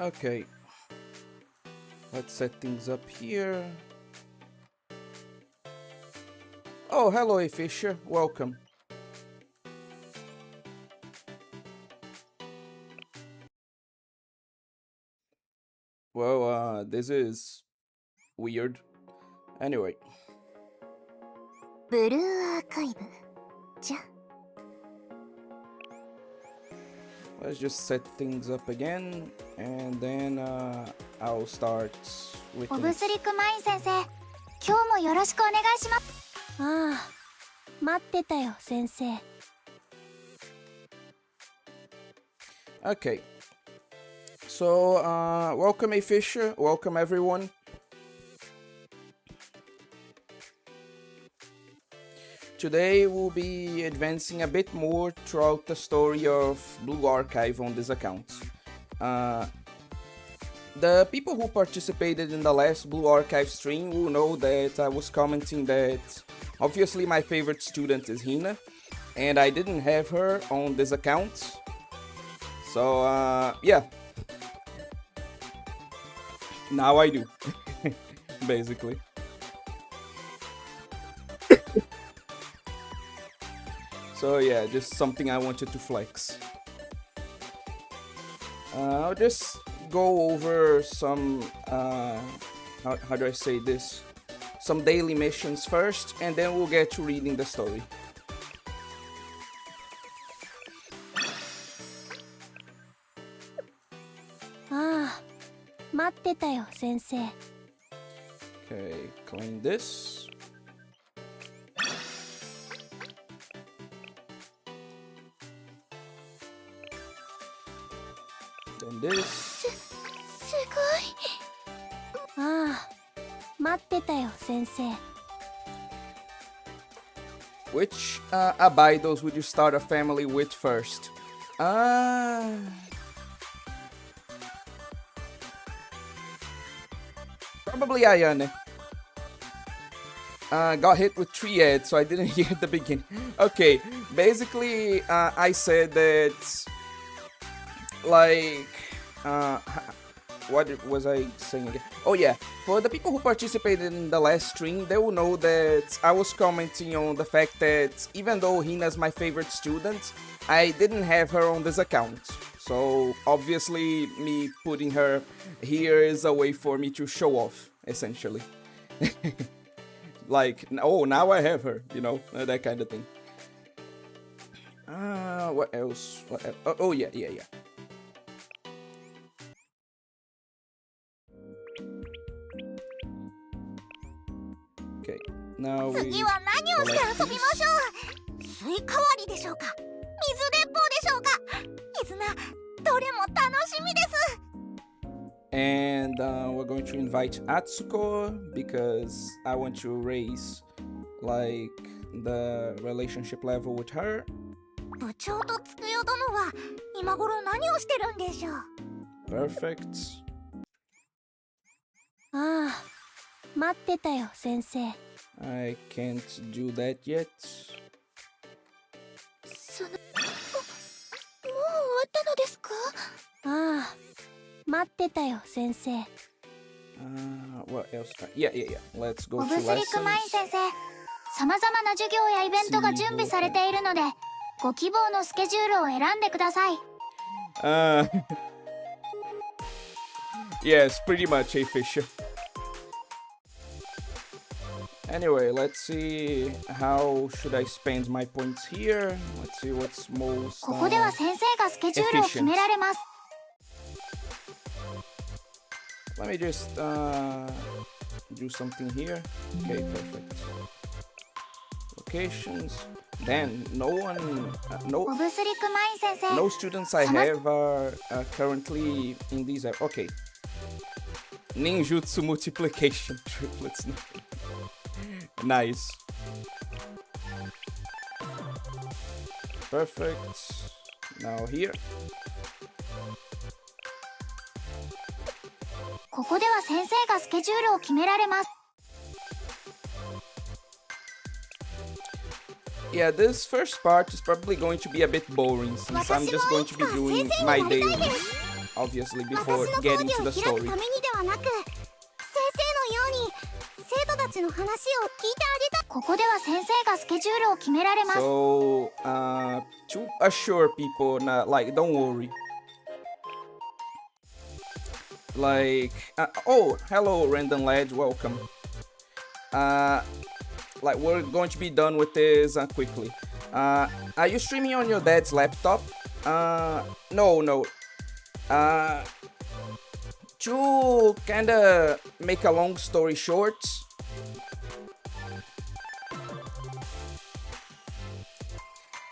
Okay. Let's set things up here. Oh, hello, A. Fisher. Welcome. Well, this is weird. Anyway. bluearchive. Let's just set things up again, and then I'll start with things. おぶすりくまい先生、今日もよろしくお願いします。ああ、待ってたよ、先生。Okay. So, welcome A. Fisher. Welcome everyone. Today we'll be advancing a bit more throughout the story of Blue Archive on this account. The people who participated in the last Blue Archive stream will know that I was commenting that obviously my favorite student is Hina, and I didn't have her on this account. So, yeah. Now I do, basically. So yeah, just something I wanted to flex. I'll just go over some, how do I say this? Some daily missions first, and then we'll get to reading the story. Okay, clean this. Then this. すごい。ああ、待ってたよ、先生。Which Abidos would you start a family with first? Probably Ayane. Got hit with 3 ads, so I didn't hear at the beginning. Okay, basically, I said that, like, what was I saying again? Oh yeah, for the people who participated in the last stream, they will know that I was commenting on the fact that even though Hina's my favorite student, I didn't have her on this account. So obviously me putting her here is a way for me to show off, essentially. Like, oh, now I have her, you know, that kind of thing. What else? What else? Oh yeah. Okay, now we 次は何をして遊びましょう。スイカ割りでしょうか。水鉄砲でしょうか。絆、どれも楽しみです。And we're going to invite Atsuko because I want to raise like the relationship level with her. 部長とつくよ殿は今頃何をしてるんでしょう。Perfect. ああ、待ってたよ、先生。I can't do that yet. もう終わったのですか？ああ、待ってたよ、先生。What else? Yeah. Let's go お to ぶすりくまい lessons. 先生、さまざまな授業やイベントが準備されているので、ご希望のスケジュールを選んでください。Yes, pretty much, A. Fisher. Anyway, let's see how should I spend my points here. Let's see what's most ここでは先生がスケジュールを決められます。Let me just do something here. Okay, perfect. Locations. Then no one, おぶすりくまい先生。 no students I have are currently in these. Okay. Ninjutsu multiplication triplets. Nice. Perfect. Now here. ここでは先生がスケジュールを決められます。Yeah, this first part is probably going to be a bit boring since I'm just going to be doing my daily, obviously, before getting to the story. So, to assure people, like, don't worry. Like, oh, hello, random lad, welcome. Like, we're going to be done with this quickly. Are you streaming on your dad's laptop? No. To kinda make a long story short,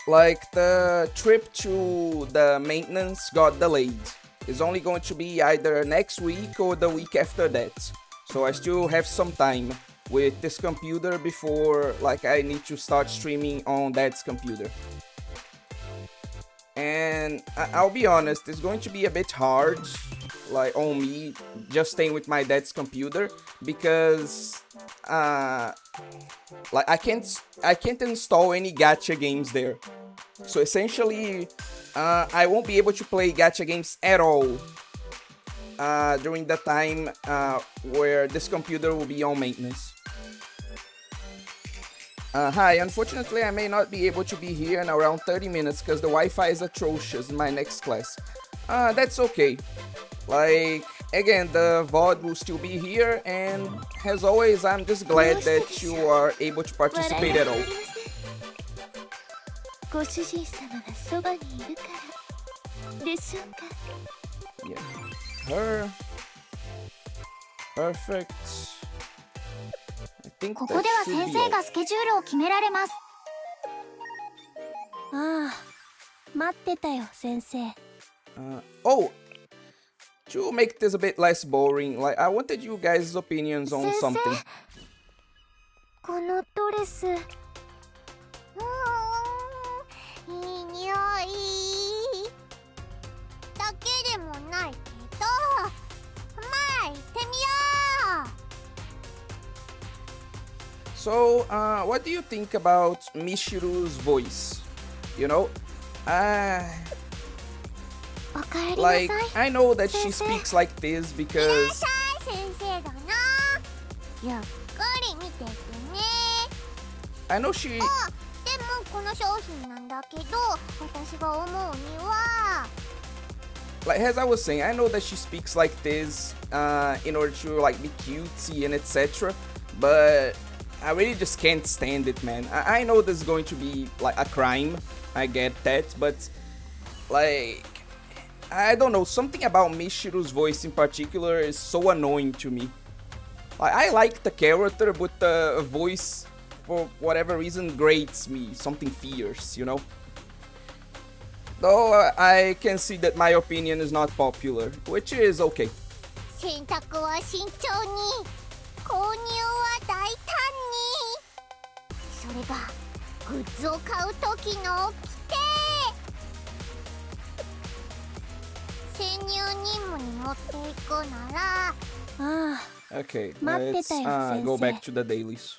like, the trip to the maintenance got delayed. It's only going to be either next week or the week after that. So I still have some time with this computer before, like, I need to start streaming on dad's computer. And I'll be honest, it's going to be a bit hard, like, on me just staying with my dad's computer because like, I can't install any gacha games there. So essentially, I won't be able to play gacha games at all during the time where this computer will be on maintenance. Hi, unfortunately I may not be able to be here in around 30 minutes because the Wi-Fi is atrocious in my next class. That's okay. Like, again, the VOD will still be here, and as always, I'm just glad that you are able to participate at all. Yeah, her. Perfect. I think that should be all. Oh! To make this a bit less boring, like, I wanted you guys' opinions on something. So, what do you think about Michiru's voice? You know, like, I know that she speaks like this because I know she. Like, as I was saying, I know that she speaks like this in order to, like, be cutesy and etc. But I really just can't stand it, man. I know this is going to be, like, a crime. I get that, but, like, I don't know. Something about Michiru's voice in particular is so annoying to me. Like, I like the character, but the voice, for whatever reason, grates me. Something fierce, you know? Though I can see that my opinion is not popular, which is okay. Okay, let's go back to the dailies.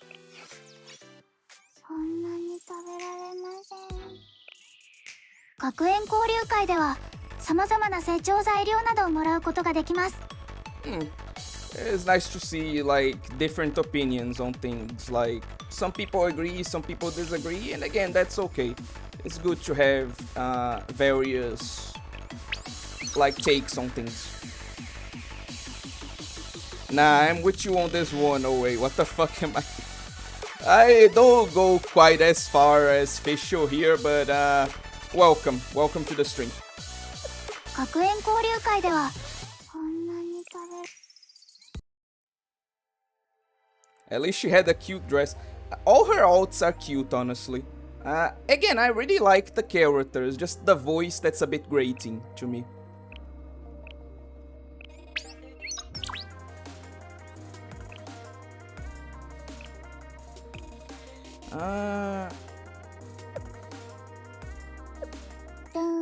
学園交流会では様々な成長材料などをもらうことができます。It's nice to see, like, different opinions on things. Like, some people agree, some people disagree, and again, that's okay. It's good to have various, like, takes on things. Nah, I'm with you on this one. Oh wait, what the fuck am I? I don't go quite as far as Fisho here, but welcome to the stream. 学園交流会では At least she had a cute dress. All her alts are cute, honestly. Again, I really like the characters, just the voice that's a bit grating to me.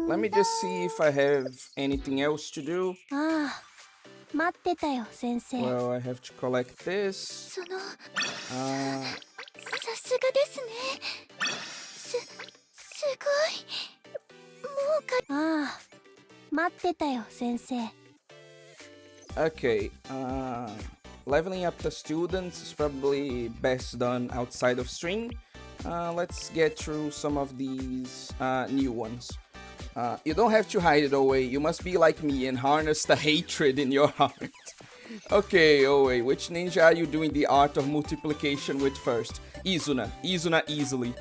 Let me just see if I have anything else to do. Well, I have to collect this. すごい。もうか。ああ、待ってたよ、先生。Okay, leveling up the students is probably best done outside of stream. Let's get through some of these new ones. You don't have to hide it away. You must be like me and harness the hatred in your heart. Okay, Oe, which ninja are you doing the art of multiplication with first? Izuna. Izuna easily.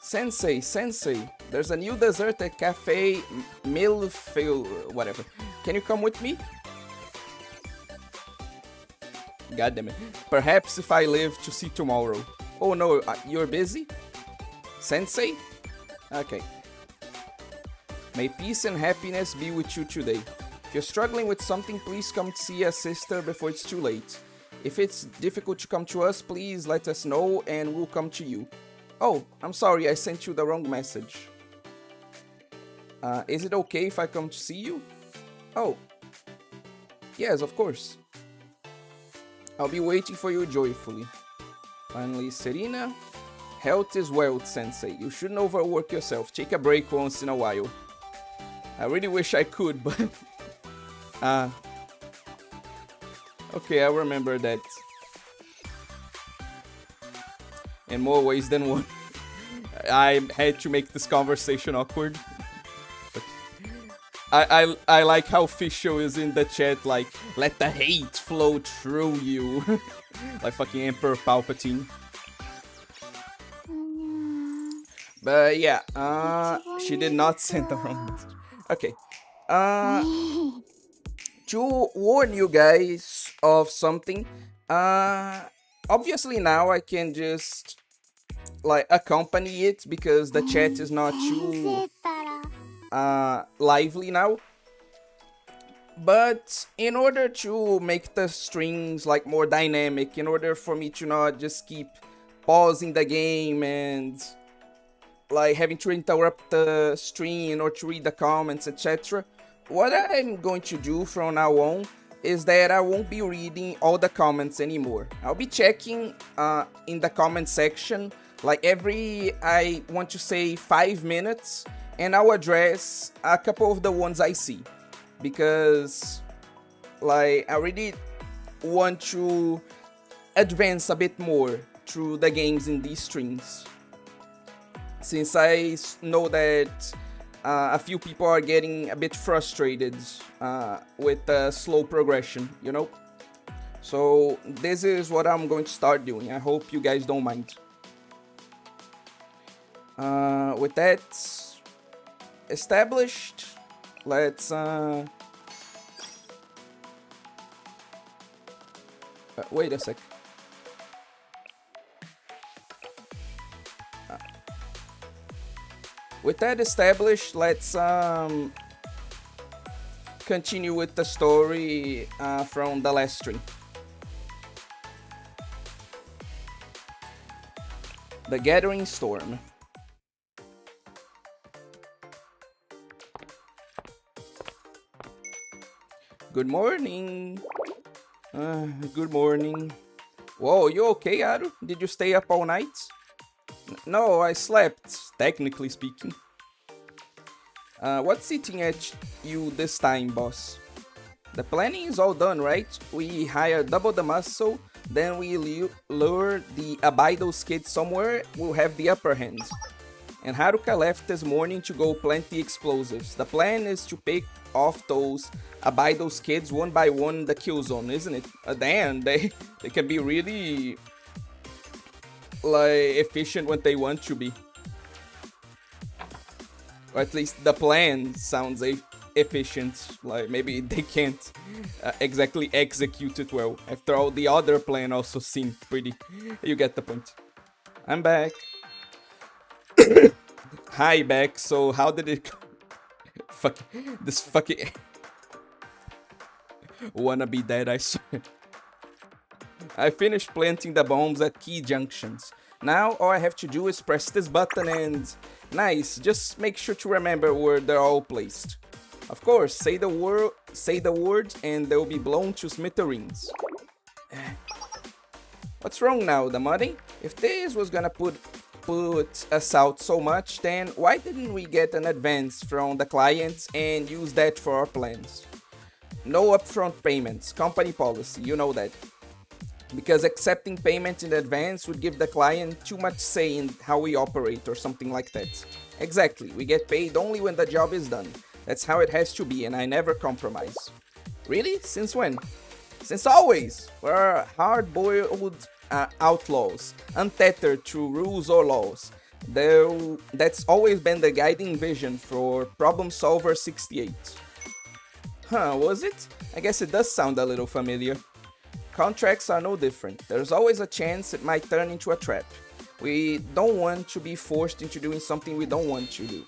Sensei, there's a new dessert at Cafe Milfil, whatever. Can you come with me? God damn it. Perhaps if I live to see tomorrow. Oh no, you're busy? Sensei? Okay. May peace and happiness be with you today. If you're struggling with something, please come see a sister before it's too late. If it's difficult to come to us, please let us know and we'll come to you. Oh, I'm sorry, I sent you the wrong message. Is it okay if I come to see you? Oh. Yes, of course. I'll be waiting for you joyfully. Finally, Serena. Health is wealth, Sensei. You shouldn't overwork yourself. Take a break once in a while. I really wish I could, but... Okay, I remember that. In more ways than one. I had to make this conversation awkward. I like how Fisho is in the chat, like, let the hate flow through you. Like fucking Emperor Palpatine. But yeah, she did not send the wrong message. Okay. To warn you guys of something, obviously now I can just like accompany it because the chat is not too lively now. But in order to make the strings like more dynamic, in order for me to not just keep pausing the game and like having to interrupt the stream or to read the comments, etc., what I'm going to do from now on is that I won't be reading all the comments anymore. I'll be checking in the comment section like every, I want to say 5 minutes, and I'll address a couple of the ones I see. Because like I really want to advance a bit more through the games in these streams, since I know that a few people are getting a bit frustrated with the slow progression, you know? So this is what I'm going to start doing. I hope you guys don't mind. With that established, let's wait a sec. With that established, let's continue with the story from the last stream. The Gathering Storm. Good morning. Good morning. Whoa, you okay, Aru? Did you stay up all night? No, I slept, technically speaking. What's eating at you this time, boss? The planning is all done, right? We hire double the muscle, then we lure the Abido's kids somewhere, we'll have the upper hand. And Haruka left this morning to go plant the explosives. The plan is to pick off those Abido's kids one by one in the kill zone, isn't it? Damn, they can be really like efficient when they want to be. Or at least the plan sounds efficient. Like maybe they can't exactly execute it well. After all, the other plan also seemed pretty. You get the point. I'm back. Hi, back. So how did it go? Fuck this fucking wanna be dead, I swear. I finished planting the bombs at key junctions. Now all I have to do is press this button and... Nice, just make sure to remember where they're all placed. Of course, say the word and they'll be blown to smithereens. What's wrong now, the mudding? If this was gonna put put us out so much, then why didn't we get an advance from the clients and use that for our plans? No upfront payments, company policy, you know that. Because accepting payment in advance would give the client too much say in how we operate or something like that. Exactly, we get paid only when the job is done. That's how it has to be, and I never compromise. Really? Since when? Since always! We're hard-boiled outlaws, untethered to rules or laws. That's always been the guiding vision for Problem Solver 68. Huh, was it? I guess it does sound a little familiar. Contracts are no different. There's always a chance it might turn into a trap. We don't want to be forced into doing something we don't want to do.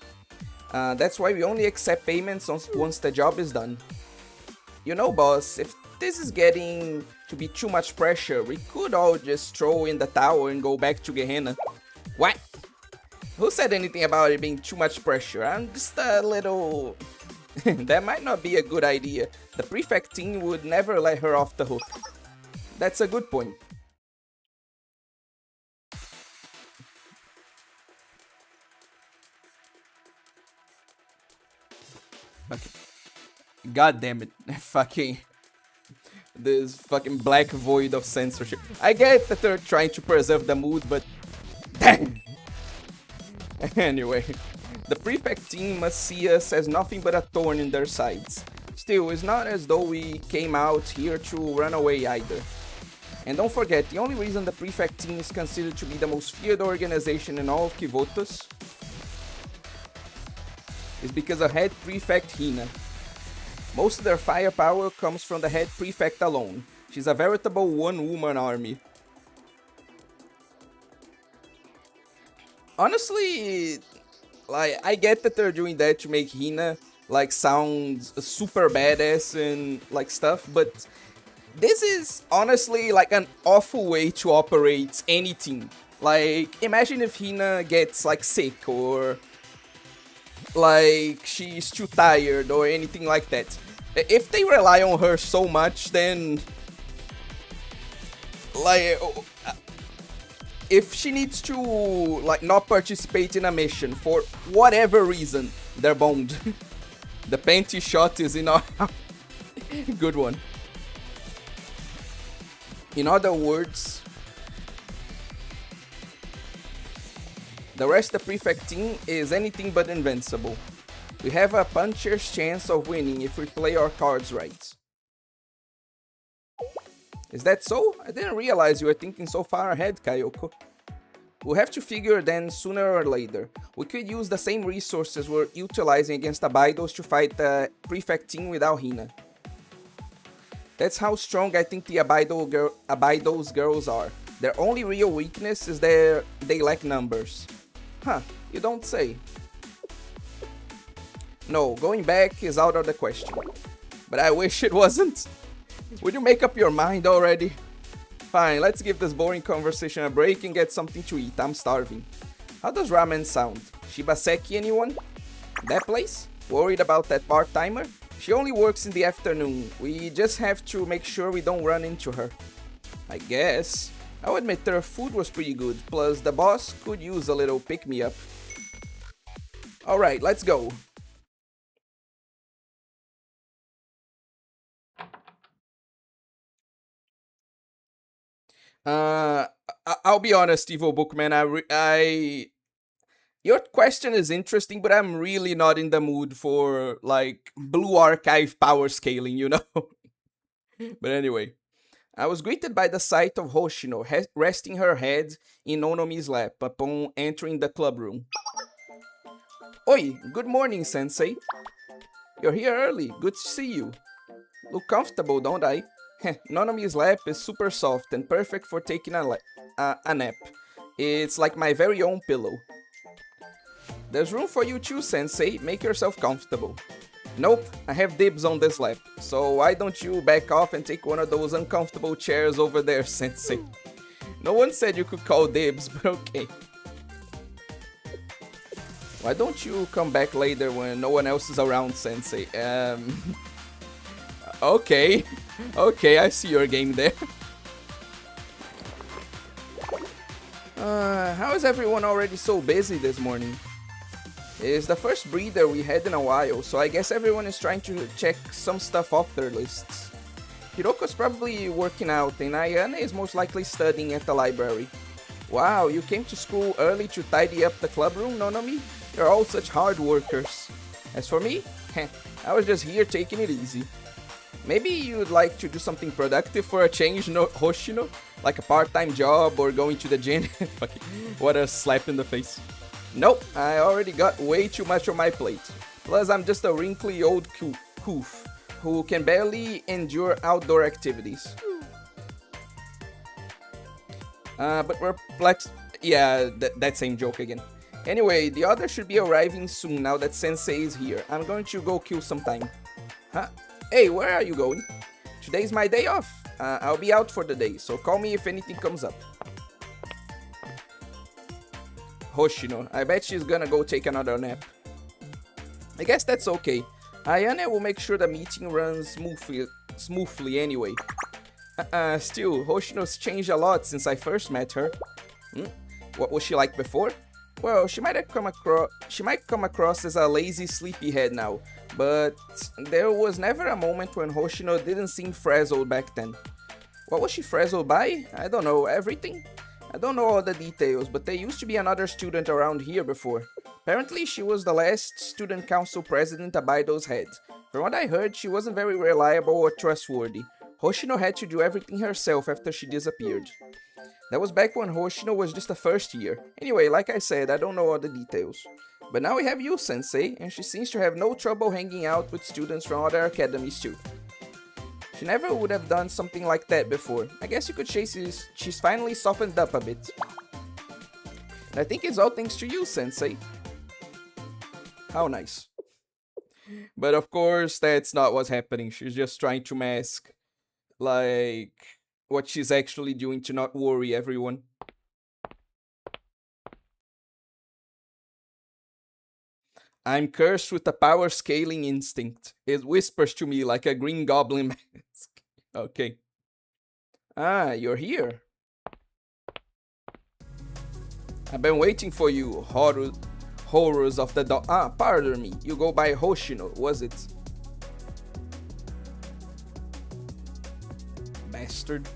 That's why we only accept payments once the job is done. You know, boss, if this is getting to be too much pressure, we could all just throw in the towel and go back to Gehenna. What? Who said anything about it being too much pressure? I'm just a little... That might not be a good idea. The prefect team would never let her off the hook. That's a good point. Okay. God damn it. This fucking black void of censorship. I get that they're trying to preserve the mood, but... Damn! Anyway. The prefect team must see us as nothing but a thorn in their sides. Still, it's not as though we came out here to run away either. And don't forget, the only reason the prefect team is considered to be the most feared organization in all of Kivotos is because of head prefect Hina. Most of their firepower comes from the head prefect alone. She's a veritable one-woman army. Honestly, like, I get that they're doing that to make Hina, like, sound super badass and, like, stuff, but this is honestly, like, an awful way to operate any team. Like, imagine if Hina gets, like, sick or, like, she's too tired or anything like that. If they rely on her so much, then, like, if she needs to, like, not participate in a mission for whatever reason, they're boned. The panty shot is in our... Good one. In other words, the rest of the prefect team is anything but invincible. We have a puncher's chance of winning if we play our cards right. Is that so? I didn't realize you were thinking so far ahead, Kayoko. We'll have to figure then sooner or later. We could use the same resources we're utilizing against the Abydos to fight the prefect team without Hina. That's how strong I think the Abydos girls are. Their only real weakness is they lack numbers. Huh, you don't say. No, going back is out of the question. But I wish it wasn't. Would you make up your mind already? Fine, let's give this boring conversation a break and get something to eat. I'm starving. How does ramen sound? Shibaseki anyone? That place? Worried about that part-timer? She only works in the afternoon. We just have to make sure we don't run into her. I guess. I'll admit their food was pretty good, plus the boss could use a little pick-me-up. Alright, let's go. I'll be honest, Evil Bookman, your question is interesting, but I'm really not in the mood for, like, blue archive power scaling, you know? But anyway, I was greeted by the sight of Hoshino resting her head in Onomi's lap upon entering the club room. Oi, good morning, sensei. You're here early, good to see you. Look comfortable, don't I? Nonomi's lap is super soft and perfect for taking a nap. It's like my very own pillow. There's room for you too, sensei. Make yourself comfortable. Nope, I have dibs on this lap, so why don't you back off and take one of those uncomfortable chairs over there, sensei? No one said you could call dibs, but okay. Why don't you come back later when no one else is around, sensei? Okay. Okay, I see your game there. How is everyone already so busy this morning? It's the first breather we had in a while, so I guess everyone is trying to check some stuff off their lists. Hiroko's probably working out, and Ayane is most likely studying at the library. Wow, you came to school early to tidy up the clubroom, Nonomi? You're all such hard workers. As for me, I was just here taking it easy. Maybe you'd like to do something productive for a change, no, Hoshino? Like a part-time job or going to the gym? Fuck it. What a slap in the face. Nope, I already got way too much on my plate. Plus, I'm just a wrinkly old coof who can barely endure outdoor activities. But we're yeah, that same joke again. Anyway, the others should be arriving soon now that Sensei is here. I'm going to go kill some time. Huh? Hey, where are you going? Today's my day off. I'll be out for the day, so call me if anything comes up. Hoshino, I bet she's gonna go take another nap. I guess that's okay. Ayane will make sure the meeting runs smoothly anyway. Still, Hoshino's changed a lot since I first met her. What was she like before? Well, she might come across as a lazy sleepyhead now, but there was never a moment when Hoshino didn't seem frazzled back then. What was she frazzled by? I don't know, everything? I don't know all the details, but there used to be another student around here before. Apparently, she was the last student council president Abaido's had. From what I heard, she wasn't very reliable or trustworthy. Hoshino had to do everything herself after she disappeared. That was back when Hoshino was just a first year. Anyway, like I said, I don't know all the details. But now we have you, Sensei, and she seems to have no trouble hanging out with students from other academies too. She never would have done something like that before. I guess you could say she's finally softened up a bit. And I think it's all thanks to you, Sensei. How nice. But of course, that's not what's happening. She's just trying to mask, like, what she's actually doing to not worry everyone. I'm cursed with a power scaling instinct. It whispers to me like a green goblin mask. Okay. Ah, you're here. I've been waiting for you, horrors of the dog. Ah, pardon me. You go by Hoshino, was it? Bastard.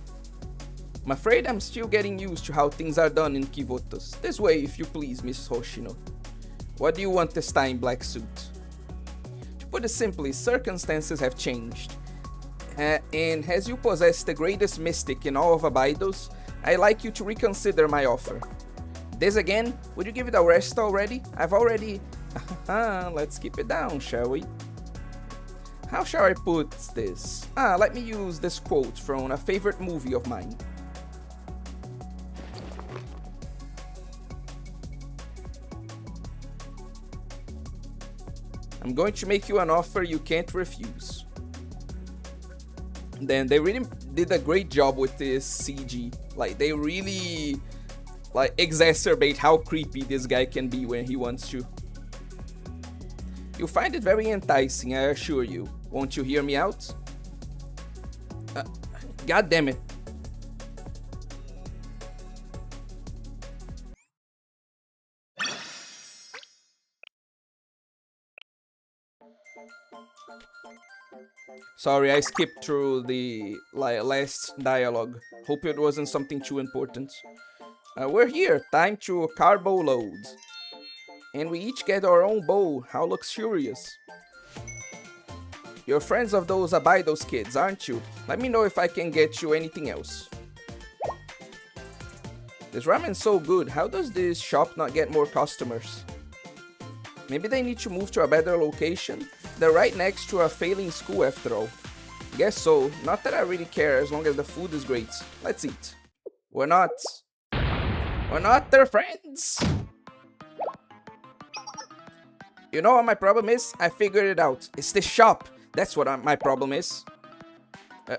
I'm afraid I'm still getting used to how things are done in Kivotos. This way, if you please, Mrs. Hoshino. What do you want this time, Black Suit? To put it simply, circumstances have changed. And as you possess the greatest mystic in all of Abaidos, I'd like you to reconsider my offer. This again? Would you give it a rest already? I've already... Let's keep it down, shall we? How shall I put this? Let me use this quote from a favorite movie of mine. I'm going to make you an offer you can't refuse. Then they really did a great job with this CG. Like, they really exacerbate how creepy this guy can be when he wants to. You'll find it very enticing, I assure you. Won't you hear me out? God damn it. Sorry, I skipped through the last dialogue. Hope it wasn't something too important. We're here, time to carbo load. And we each get our own bow, how luxurious. You're friends of those Abaidos kids, aren't you? Let me know if I can get you anything else. This ramen's so good, how does this shop not get more customers? Maybe they need to move to a better location? They're right next to a failing school after all. Guess so, not that I really care as long as the food is great. Let's eat. We're not their friends! You know what my problem is? I figured it out. It's this shop. That's what my problem is.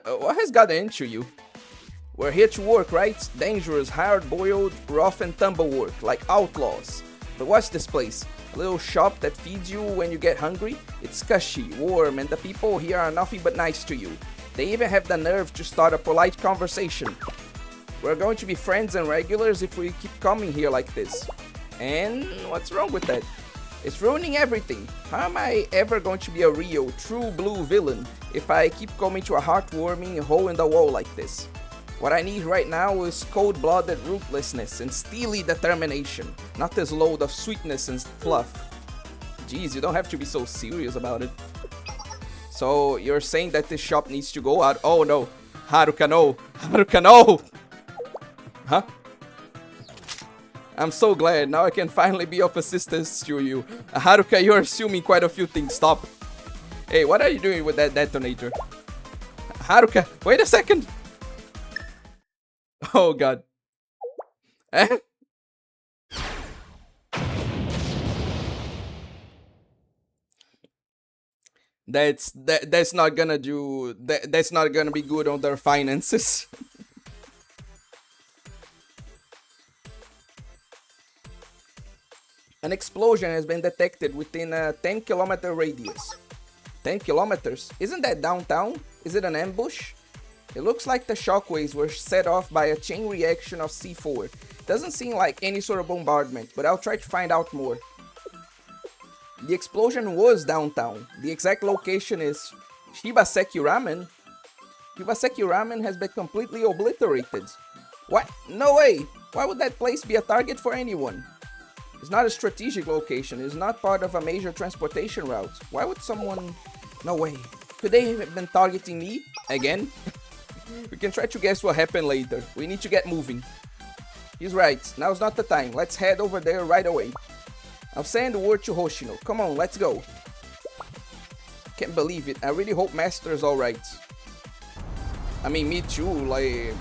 What has gotten into you? We're here to work, right? Dangerous, hard-boiled, rough and tumble work, like outlaws. But what's this place? A little shop that feeds you when you get hungry? It's cushy, warm, and the people here are nothing but nice to you. They even have the nerve to start a polite conversation. We're going to be friends and regulars if we keep coming here like this. And what's wrong with that? It's ruining everything. How am I ever going to be a real, true blue villain if I keep coming to a heartwarming hole in the wall like this? What I need right now is cold-blooded ruthlessness and steely determination, not this load of sweetness and fluff. Jeez, you don't have to be so serious about it. So, you're saying that this shop needs to go out? Oh no! Haruka, no! Haruka, no! Huh? I'm so glad, now I can finally be of assistance to you. Haruka, you're assuming quite a few things, stop. Hey, what are you doing with that detonator? Haruka, wait a second! Oh god. Eh? That's not gonna do, that's not gonna be good on their finances. An explosion has been detected within a 10-kilometer radius. 10 kilometers? Isn't that downtown? Is it an ambush? It looks like the shockwaves were set off by a chain reaction of C4. Doesn't seem like any sort of bombardment, but I'll try to find out more. The explosion was downtown. The exact location is Shibaseki Ramen. Shibaseki Ramen has been completely obliterated. What? No way! Why would that place be a target for anyone? It's not a strategic location. It's not part of a major transportation route. Why would someone... No way. Could they have been targeting me? Again? We can try to guess what happened later. We need to get moving. He's right. Now's not the time. Let's head over there right away. I'll send the word to Hoshino. Come on, let's go. Can't believe it. I really hope Master's alright. I mean, me too. Like,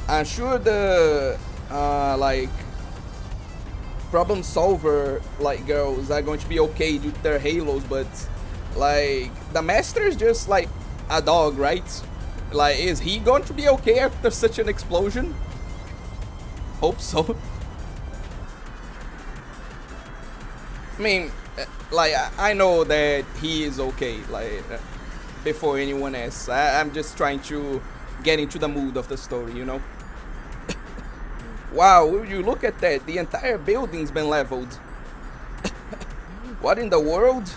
I'm sure the like problem solver like girls are going to be okay with their halos, but like the Master is just like a dog, right? Like, is he going to be okay after such an explosion? Hope so. I mean, like, I know that he is okay, like, before anyone else. I'm just trying to get into the mood of the story, you know? Wow, will you look at that? The entire building's been leveled. What in the world?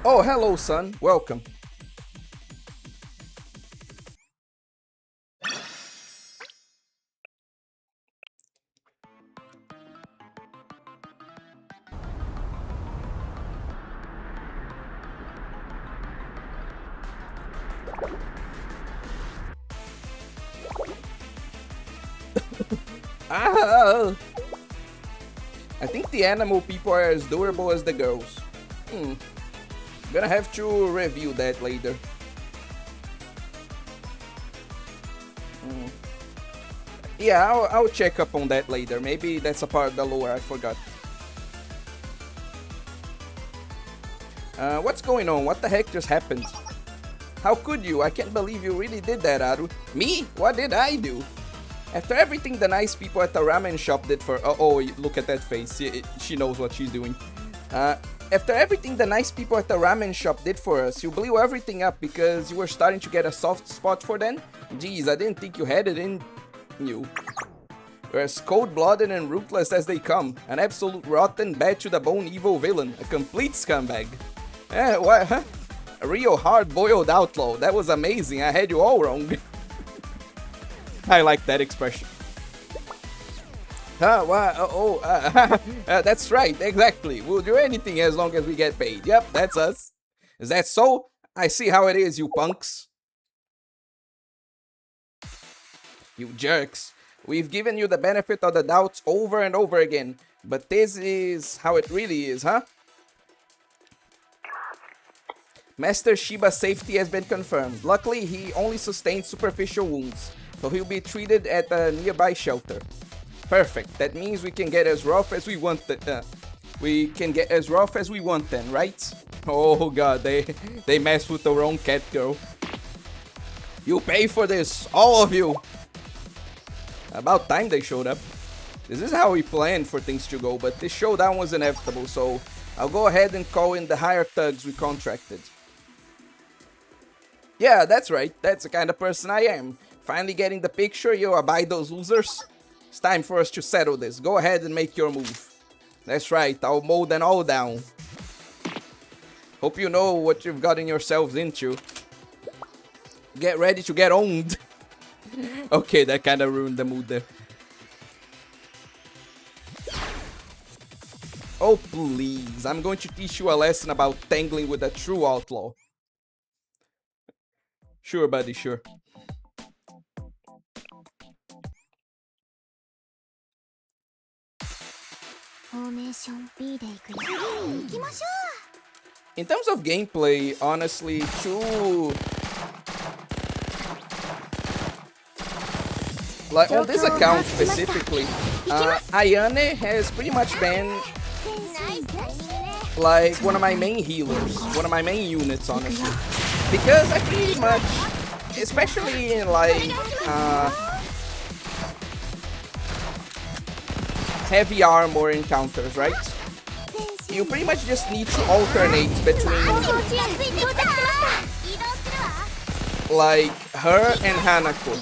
Oh, hello, son. Welcome. Ah! I think the animal people are as durable as the girls. Gonna have to review that later. Yeah, I'll check up on that later. Maybe that's a part of the lore I forgot. What's going on? What the heck just happened? How could you? I can't believe you really did that, Aru. Me? What did I do? After everything the nice people at the ramen shop did for... Oh, look at that face. She knows what she's doing. After everything the nice people at the ramen shop did for us, you blew everything up because you were starting to get a soft spot for them? Jeez, I didn't think you had it in you. You're as cold-blooded and ruthless as they come. An absolute rotten, bad-to-the-bone evil villain. A complete scumbag. What, huh? A real hard-boiled outlaw. That was amazing. I had you all wrong. I like that expression. That's right, exactly. We'll do anything as long as we get paid. Yep, that's us. Is that so? I see how it is, you punks. You jerks. We've given you the benefit of the doubt over and over again, but this is how it really is, huh? Master Shiba's safety has been confirmed. Luckily, he only sustained superficial wounds, so he'll be treated at a nearby shelter. Perfect. That means we can get as rough as we want. We can get as rough as we want then, right? Oh god, they messed with the wrong cat girl. You pay for this, all of you. About time they showed up. This is how we planned for things to go, but this showdown was inevitable, so I'll go ahead and call in the higher thugs we contracted. Yeah, that's right. That's the kind of person I am. Finally getting the picture, you abide those losers. It's time for us to settle this. Go ahead and make your move. That's right, I'll mow them all down. Hope you know what you've gotten yourselves into. Get ready to get owned. Okay, that kind of ruined the mood there. Oh, please. I'm going to teach you a lesson about tangling with a true outlaw. Sure, buddy, sure. In terms of gameplay, honestly, like on this account specifically, Ayane has pretty much been like one of my main healers, one of my main units, honestly, because I pretty much, especially in like heavy armor encounters, right? You pretty much just need to alternate between like her and Hanako,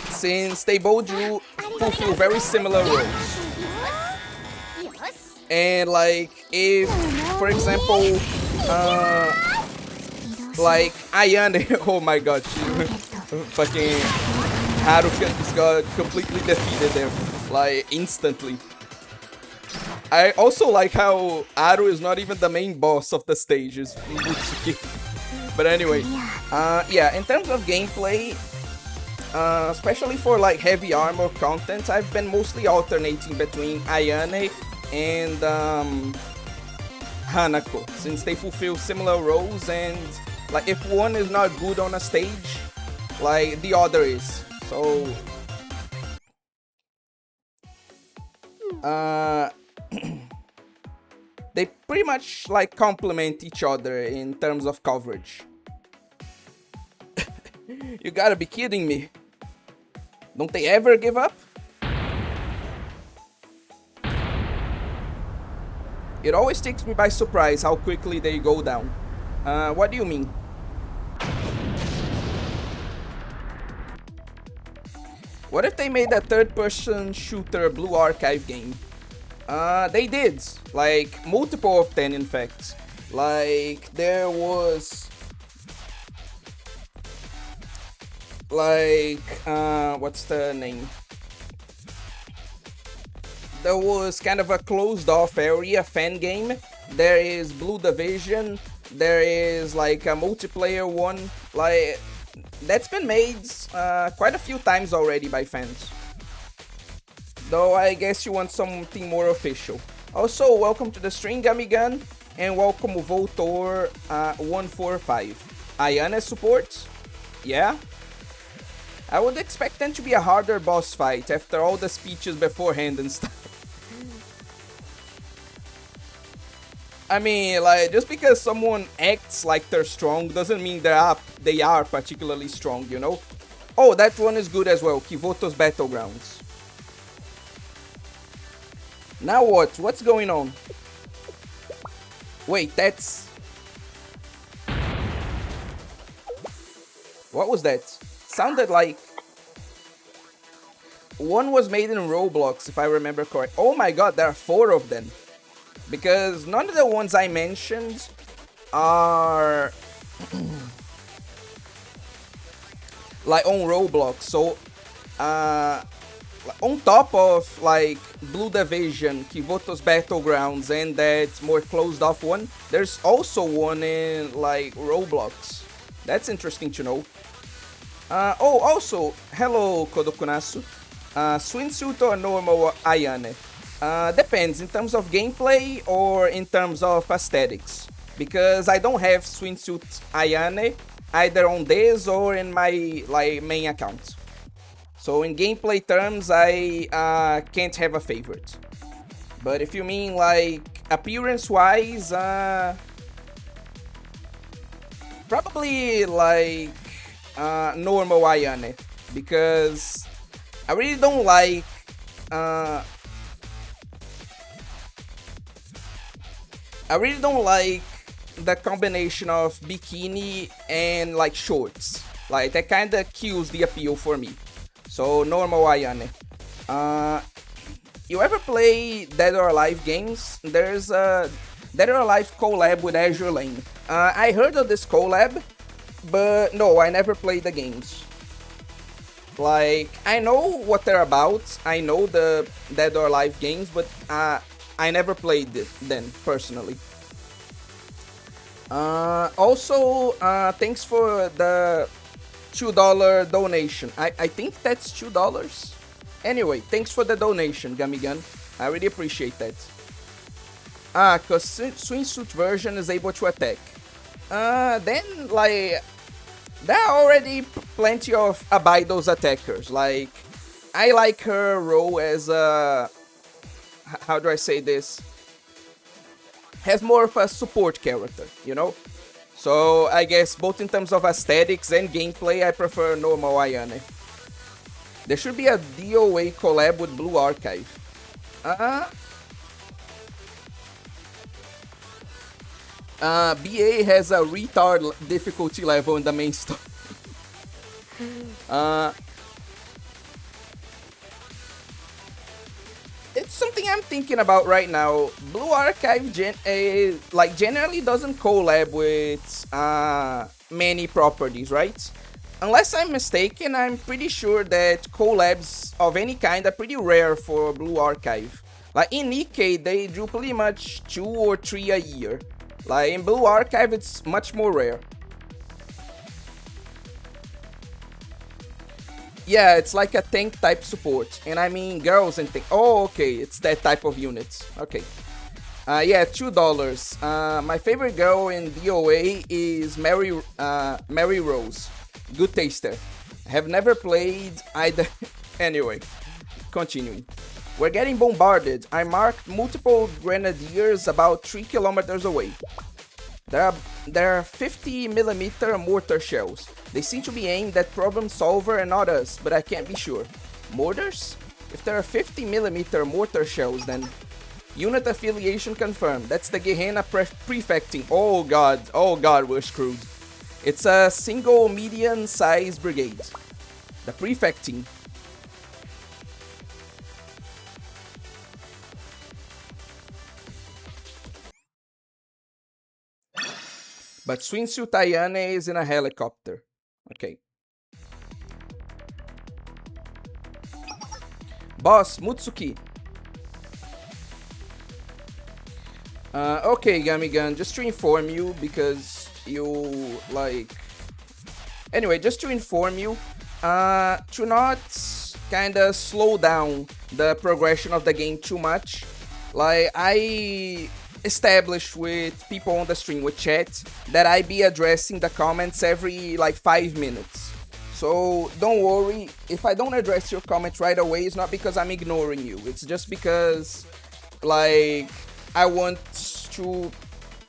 since they both do fulfill very similar roles. And like if, for example, like Ayane, oh my god, she fucking Haruka just got completely defeated there, like instantly. I also like how Aru is not even the main boss of the stage, it's Mutsuki. But anyway, yeah, in terms of gameplay, especially for like heavy armor content, I've been mostly alternating between Ayane and Hanako, since they fulfill similar roles, and like if one is not good on a stage, like the other is. So they pretty much like complement each other in terms of coverage. You gotta be kidding me. Don't they ever give up? It always takes me by surprise how quickly they go down. What do you mean? What if they made a third-person shooter Blue Archive game? They did. Like, multiple of them, in fact. Like, there was... like, what's the name? There was kind of a closed-off area fan game. There is Blue Division. There is, like, a multiplayer one. Like... that's been made quite a few times already by fans. Though I guess you want something more official. Also, welcome to the stream, Gamigan, and welcome Voltor 145. Ayane support? Yeah? I would expect them to be a harder boss fight after all the speeches beforehand and stuff. I mean, like, just because someone acts like they're strong doesn't mean they are particularly strong, you know? Oh, that one is good as well, Kivoto's Battlegrounds. Now what? What's going on? Wait, that's... what was that? Sounded like... one was made in Roblox, if I remember correct. Oh my god, there are 4 of them. Because none of the ones I mentioned are like on Roblox. So on top of like Blue Division, Kivoto's Battlegrounds, and that more closed off one, there's also one in like Roblox. That's interesting to know. Oh, also, hello Kodokunasu. Swimsuit or normal Ayane? Depends in terms of gameplay or in terms of aesthetics, because I don't have swimsuit Ayane either on this or in my like main account. So in gameplay terms, I can't have a favorite. But if you mean like appearance-wise, probably like normal Ayane, because I really don't like the combination of bikini and like shorts. Like that kind of kills the appeal for me. So normal Ayane. You ever play Dead or Alive games? There's a Dead or Alive collab with Azure Lane. I heard of this collab, but no, I never played the games. Like, I know what they're about, I know the Dead or Alive games, but I never played them, personally. Also, thanks for the $2 donation. I think that's $2? Anyway, thanks for the donation, Gummy-gun. I really appreciate that. Cause swimsuit version is able to attack. Then, like, there are already plenty of Abido's attackers. Like, I like her role as a... How do I say this? Has more of a support character, you know? So, I guess both in terms of aesthetics and gameplay, I prefer normal Ayane. There should be a DOA collab with Blue Archive. BA has a retard difficulty level in the main story. It's something I'm thinking about right now. Blue Archive generally doesn't collab with many properties, right? Unless I'm mistaken, I'm pretty sure that collabs of any kind are pretty rare for Blue Archive. Like in Nikkei, they do pretty much 2 or 3 a year. Like in Blue Archive, it's much more rare. Yeah, it's like a tank type support. And I mean girls and tank. Oh, okay, it's that type of unit. Okay. Yeah, $2. My favorite girl in DOA is Mary Rose. Good taster. I have never played either. Anyway, continuing. We're getting bombarded. I marked multiple grenadiers about 3 kilometers away. There are 50mm mortar shells. They seem to be aimed at Problem Solver and not us, but I can't be sure. Mortars? If there are 50mm mortar shells, then... Unit affiliation confirmed. That's the Gehenna prefecting. Oh god, we're screwed. It's a single medium-sized brigade. The prefecting. But swimsuit Ayane is in a helicopter. Okay. Boss, Mutsuki. Okay, Gummy-gun, just to inform you, because you, like... Anyway, just to inform you, to not kinda slow down the progression of the game too much, like, I established with people on the stream, with chat, that I be addressing the comments every, like, 5 minutes. So, don't worry, if I don't address your comment right away, it's not because I'm ignoring you, it's just because, like... I want to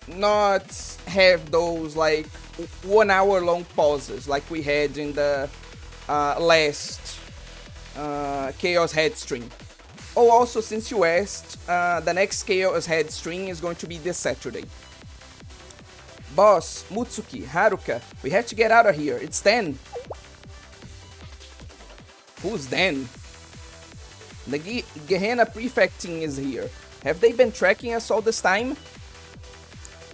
not have those like 1 hour long pauses like we had in the last Chaos Head stream. Oh, also since you asked, the next Chaos Head stream is going to be this Saturday. Boss, Mutsuki, Haruka, we have to get out of here. It's Dan. Who's Dan? The Gehenna prefecting is here. Have they been tracking us all this time?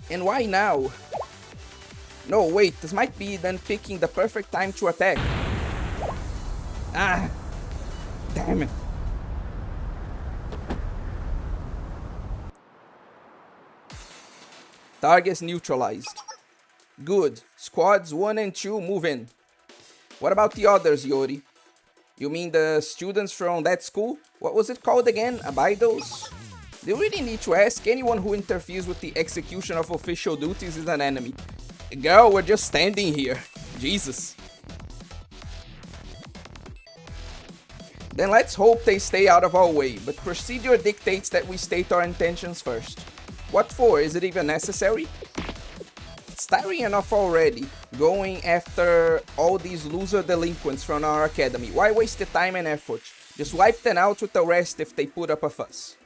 And why now? No, wait, this might be them picking the perfect time to attack. Ah! Damn it. Targets neutralized. Good. Squads 1 and 2 move in. What about the others, Yori? You mean the students from that school? What was it called again? Abidos? They really need to ask. Anyone who interferes with the execution of official duties is an enemy. Girl, we're just standing here. Jesus. Then let's hope they stay out of our way, but procedure dictates that we state our intentions first. What for? Is it even necessary? It's tiring enough already, going after all these loser delinquents from our academy. Why waste the time and effort? Just wipe them out with the rest if they put up a fuss.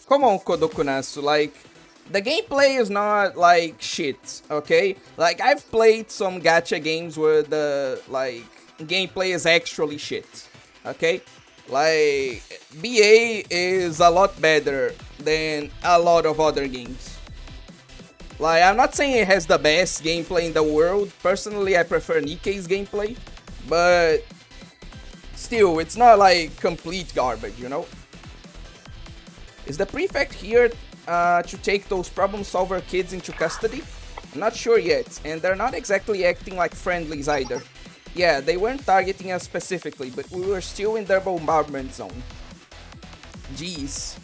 Come on, Kodokunasu, like, the gameplay is not, like, shit, okay? Like, I've played some gacha games where the, like, gameplay is actually shit, okay? Like, BA is a lot better than a lot of other games. Like, I'm not saying it has the best gameplay in the world. Personally, I prefer Nikkei's gameplay, but still, it's not, like, complete garbage, you know? Is the prefect here to take those problem solver kids into custody? I'm not sure yet, and they're not exactly acting like friendlies either. Yeah, they weren't targeting us specifically, but we were still in their bombardment zone. Jeez.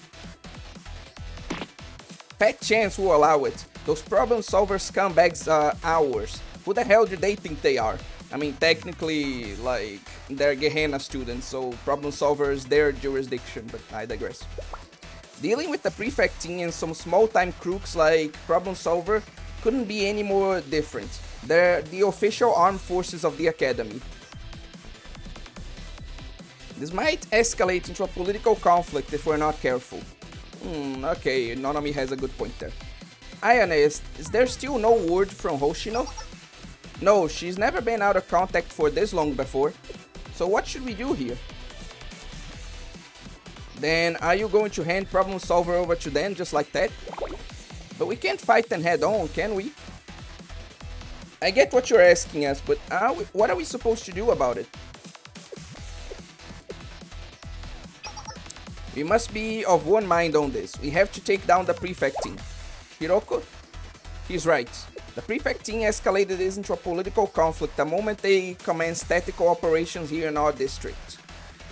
Fat chance will allow it. Those problem solver scumbags are ours. Who the hell do they think they are? I mean, technically, like, they're Gehenna students, so problem solver is their jurisdiction, but I digress. Dealing with the prefecting and some small-time crooks like Problem Solver couldn't be any more different. They're the official armed forces of the academy. This might escalate into a political conflict if we're not careful. Okay, Nonomi has a good point there. Ayane, is there still no word from Hoshino? No, she's never been out of contact for this long before. So what should we do here? Then, are you going to hand Problem Solver over to them just like that? But we can't fight them head on, can we? I get what you're asking us, but what are we supposed to do about it? We must be of one mind on this. We have to take down the prefect team. Hiroko? He's right. The prefect team escalated this into a political conflict the moment they commenced tactical operations here in our district.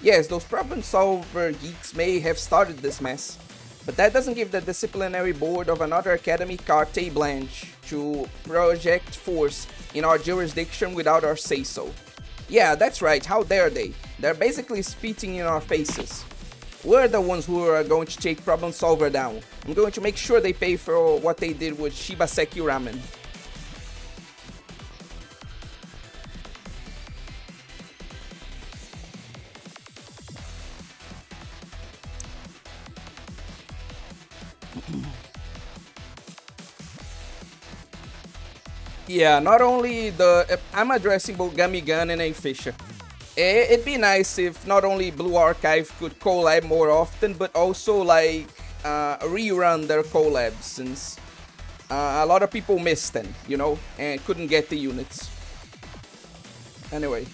Yes, those problem solver geeks may have started this mess, but that doesn't give the disciplinary board of another academy carte blanche to project force in our jurisdiction without our say-so. Yeah, that's right, how dare they? They're basically spitting in our faces. We're the ones who are going to take Problem Solver down. I'm going to make sure they pay for what they did with Shibaseki Ramen. Yeah, not only I'm addressing both Gamigan and A-Fisher. It'd be nice if not only Blue Archive could collab more often, but also like rerun their collabs, since a lot of people missed them, you know, and couldn't get the units. Anyway.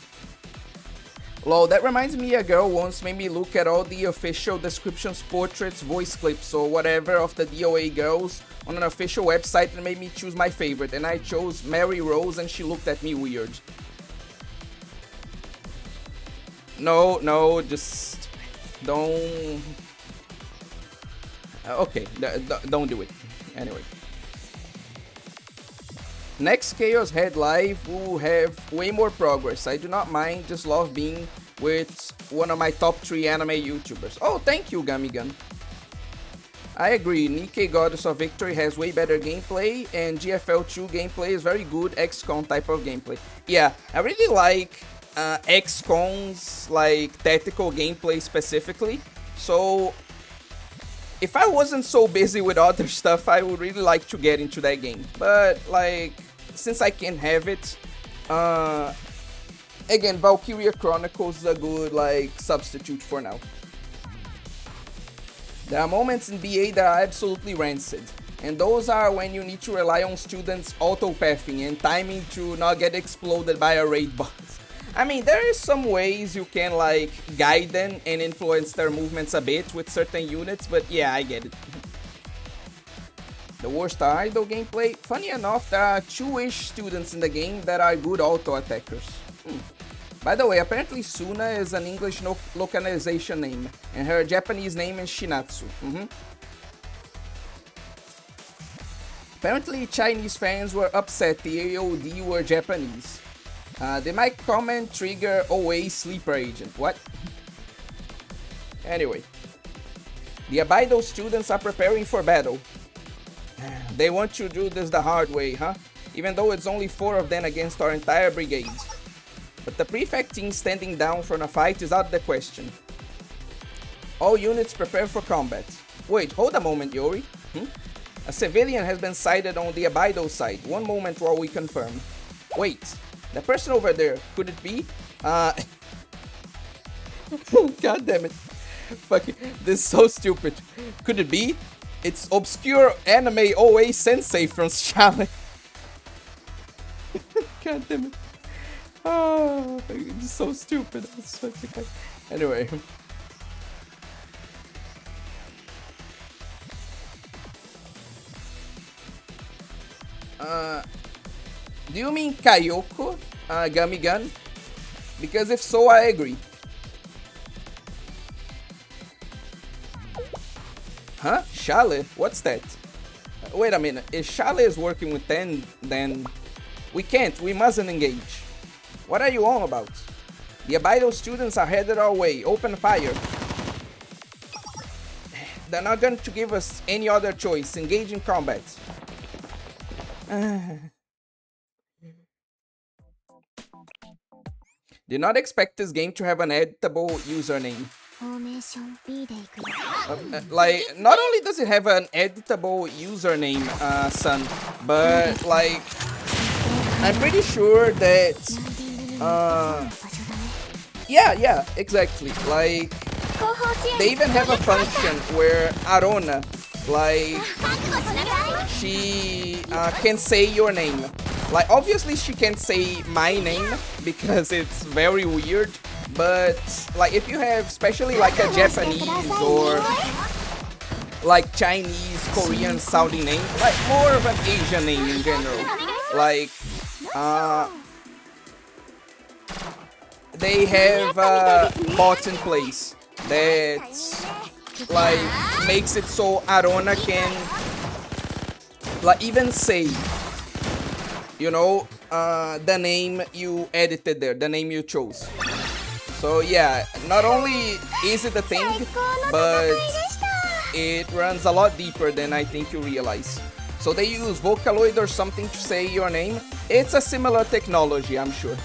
Lol, that reminds me, a girl once made me look at all the official descriptions, portraits, voice clips, or whatever of the DOA girls on an official website and made me choose my favorite, and I chose Mary Rose and she looked at me weird. No, just don't... Okay, don't do it. Anyway. Next Chaos Head Live will have way more progress. I do not mind, just love being with one of my top 3 anime YouTubers. Oh, thank you, Gamigan. I agree, Nikkei Goddess of Victory has way better gameplay, and GFL2 gameplay is very good XCOM type of gameplay. Yeah, I really like XCOM's like tactical gameplay specifically, so if I wasn't so busy with other stuff, I would really like to get into that game. But like, since I can't have it, again, Valkyria Chronicles is a good like substitute for now. There are moments in BA that are absolutely rancid, and those are when you need to rely on students auto-pathing and timing to not get exploded by a raid boss. I mean, there are some ways you can like guide them and influence their movements a bit with certain units, but yeah, I get it. The worst are idle gameplay. Funny enough, there are 2-ish students in the game that are good auto-attackers. By the way, apparently Suna is an English localization name, and her Japanese name is Shinatsu. Apparently Chinese fans were upset the AOD were Japanese. Did my comment trigger OA sleeper agent? What? Anyway. The Abido students are preparing for battle. They want to do this the hard way, huh? Even though it's only 4 of them against our entire brigade. But the prefect team standing down from a fight is out of the question. All units prepare for combat. Wait, hold a moment, Yori. A civilian has been sighted on the Abido side. One moment while we confirm. Wait, the person over there, could it be? God damn it. Fucking, this is so stupid. Could it be? It's obscure anime OA sensei from Charlotte. God damn it. Oh, it's so stupid. Anyway. Do you mean Kayoko, Gummy Gun? Because if so, I agree. Huh? Shale? What's that? Wait a minute. If Shale is working with 10, then we can't. We mustn't engage. What are you on about? The Abido students are headed our way. Open fire. They're not going to give us any other choice. Engage in combat. Did not expect this game to have an editable username. Like, not only does it have an editable username, son, but like, I'm pretty sure that, yeah, exactly. Like, they even have a function where Arona, like, she can say your name. Like, obviously she can't say my name because it's very weird, but like if you have especially like a Japanese or like Chinese, Korean sounding name, like more of an Asian name in general, like they have a bot in place that like makes it so Arona can like even say, you know, the name you edited there, the name you chose. So yeah, not only is it a thing, but it runs a lot deeper than I think you realize. So they use Vocaloid or something to say your name. It's a similar technology, I'm sure.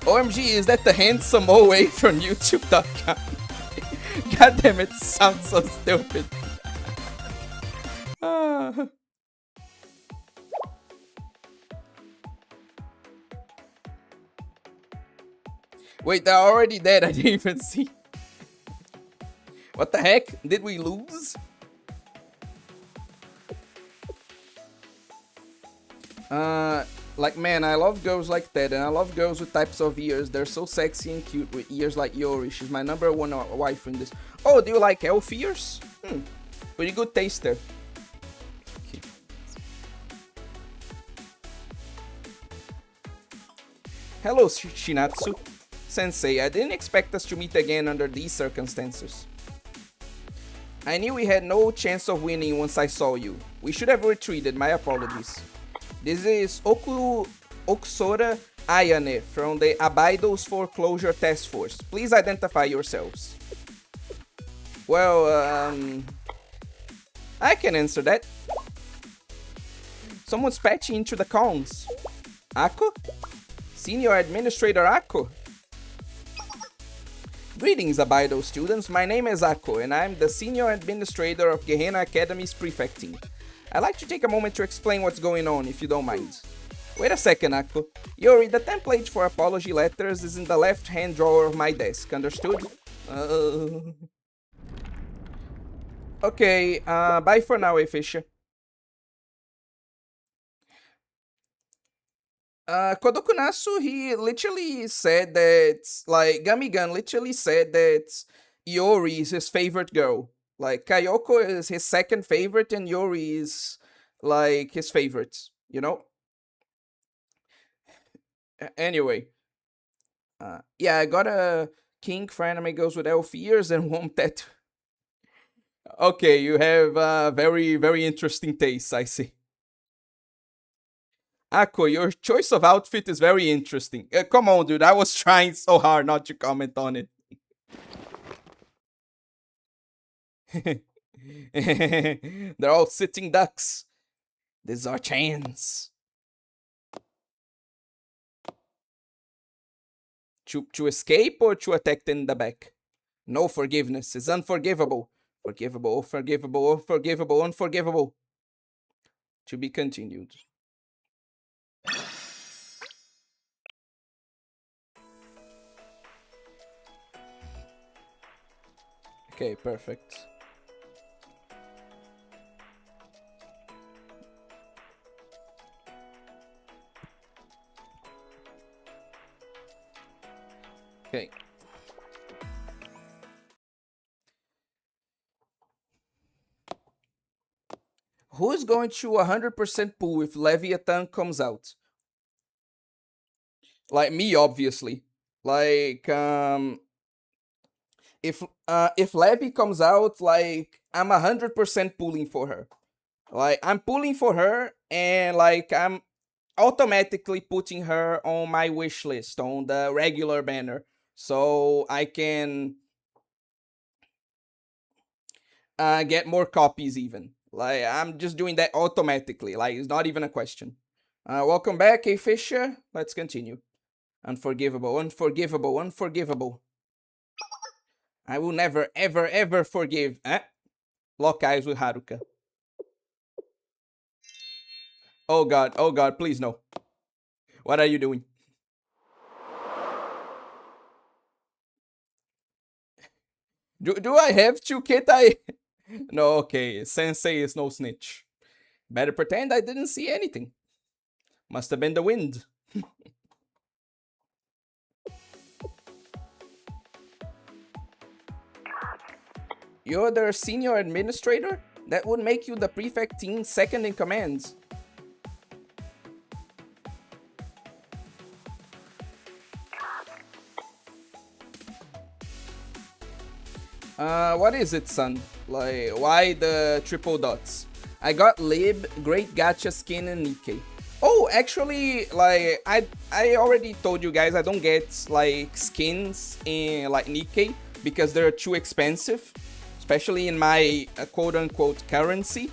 OMG, is that the handsome OA from YouTube.com? God damn it, sounds so stupid. Wait, they're already dead. I didn't even see. What the heck? Did we lose? Like, man, I love girls like that, and I love girls with types of ears. They're so sexy and cute with ears like Yori. She's my number one wife in this. Oh, do you like elf ears? Pretty good taste there. Okay. Hello, Shinatsu. Sensei, I didn't expect us to meet again under these circumstances. I knew we had no chance of winning once I saw you. We should have retreated, my apologies. This is Okusora Ayane from the Abido's Foreclosure Task Force. Please identify yourselves. Well, I can answer that. Someone's patching into the comms. Ako? Senior Administrator Ako? Greetings, Abido students. My name is Ako, and I'm the Senior Administrator of Gehenna Academy's Prefecting. I'd like to take a moment to explain what's going on, if you don't mind. Wait a second, Ako. Yori, the template for apology letters is in the left-hand drawer of my desk, understood? Okay, bye for now, Fisher. Kodokunasu, he literally said that, like, Gamigan literally said that Yori is his favorite girl. Like, Kayoko is his second favorite and Yori is, like, his favorite, you know? Anyway. Yeah, I got a kink for anime girls with elf ears and one tattoo. Okay, you have very, very interesting taste, I see. Ako, your choice of outfit is very interesting. Come on, dude. I was trying so hard not to comment on it. They're all sitting ducks. This is our chance. To escape or to attack in the back? No forgiveness. It's unforgivable. Forgivable, forgivable, unforgivable, unforgivable. To be continued. Okay, perfect. Okay. Who is going to 100% pull if Leviathan comes out? Like me, obviously. Like, if Levy comes out, like I'm 100% pulling for her. Like I'm pulling for her, and like I'm automatically putting her on my wish list on the regular banner, so I can get more copies even. Like I'm just doing that automatically. Like it's not even a question. Welcome back, A Fisher. Let's continue. Unforgivable, unforgivable, unforgivable. I will never, ever, ever forgive. Lock eyes with Haruka. Oh god, please no. What are you doing? Do I have to, can't I? No, okay, Sensei is no snitch. Better pretend I didn't see anything. Must have been the wind. You're the senior administrator? That would make you the prefect team's second in command. What is it, son? Like, why the triple dots? I got Lib, Great Gacha Skin, and Nikkei. Oh, actually, like, I already told you guys I don't get, like, skins in, like, Nikkei because they're too expensive, especially in my quote-unquote currency.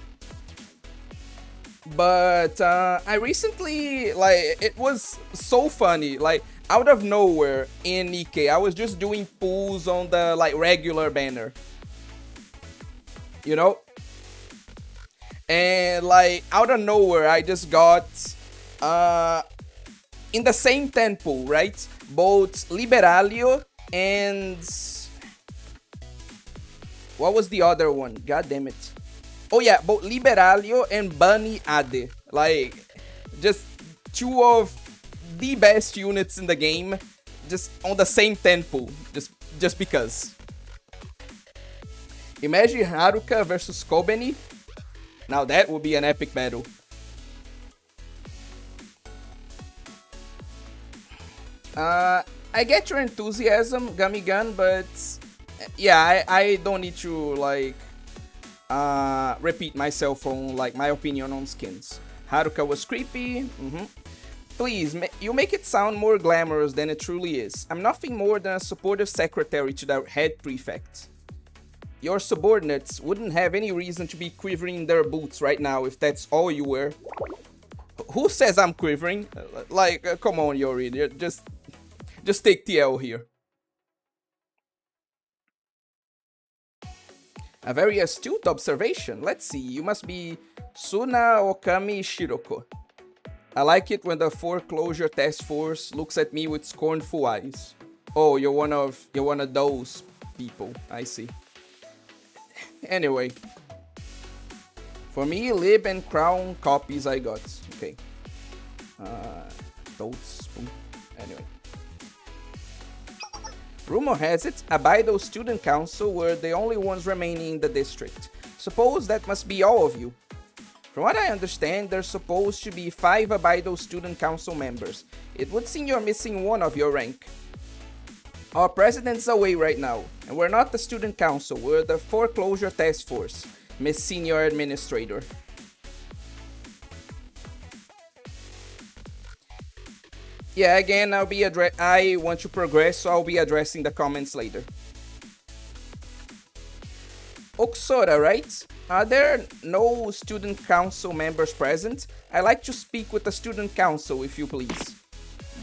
But I recently, like, it was so funny, like, out of nowhere in Nikkei, I was just doing pulls on the, like, regular banner. You know? And, like, out of nowhere, I just got, in the same 10 pull, right? Both Liberalio and... What was the other one? God damn it. Oh yeah, both Liberalio and Bunny Ade. Like, just two of the best units in the game, just on the same 10 pool, just because. Imagine Haruka versus Kobeni. Now that would be an epic battle. I get your enthusiasm, Gummy Gun, but yeah, I don't need to, like, repeat myself on, like, my opinion on skins. Haruka was creepy. Please, you make it sound more glamorous than it truly is. I'm nothing more than a supportive secretary to the head prefect. Your subordinates wouldn't have any reason to be quivering in their boots right now if that's all you were. Who says I'm quivering? Like, come on, Yori, just take the L here. A very astute observation. Let's see, you must be Suna Okami Shiroko. I like it when the foreclosure task force looks at me with scornful eyes. Oh, you're one of those people. I see. Anyway, for me, Lib and Crown copies I got. Okay. Toad spoon. Anyway. Rumor has it, Abaido Student Council were the only ones remaining in the district. Suppose that must be all of you. From what I understand, there's supposed to be 5 Abaido Student Council members. It would seem you're missing one of your rank. Our president's away right now, and we're not the Student Council, we're the Foreclosure Task Force, Miss Senior Administrator. Yeah, again, I want to progress, so I'll be addressing the comments later. Oksora writes, are there no student council members present? I like to speak with the student council, if you please.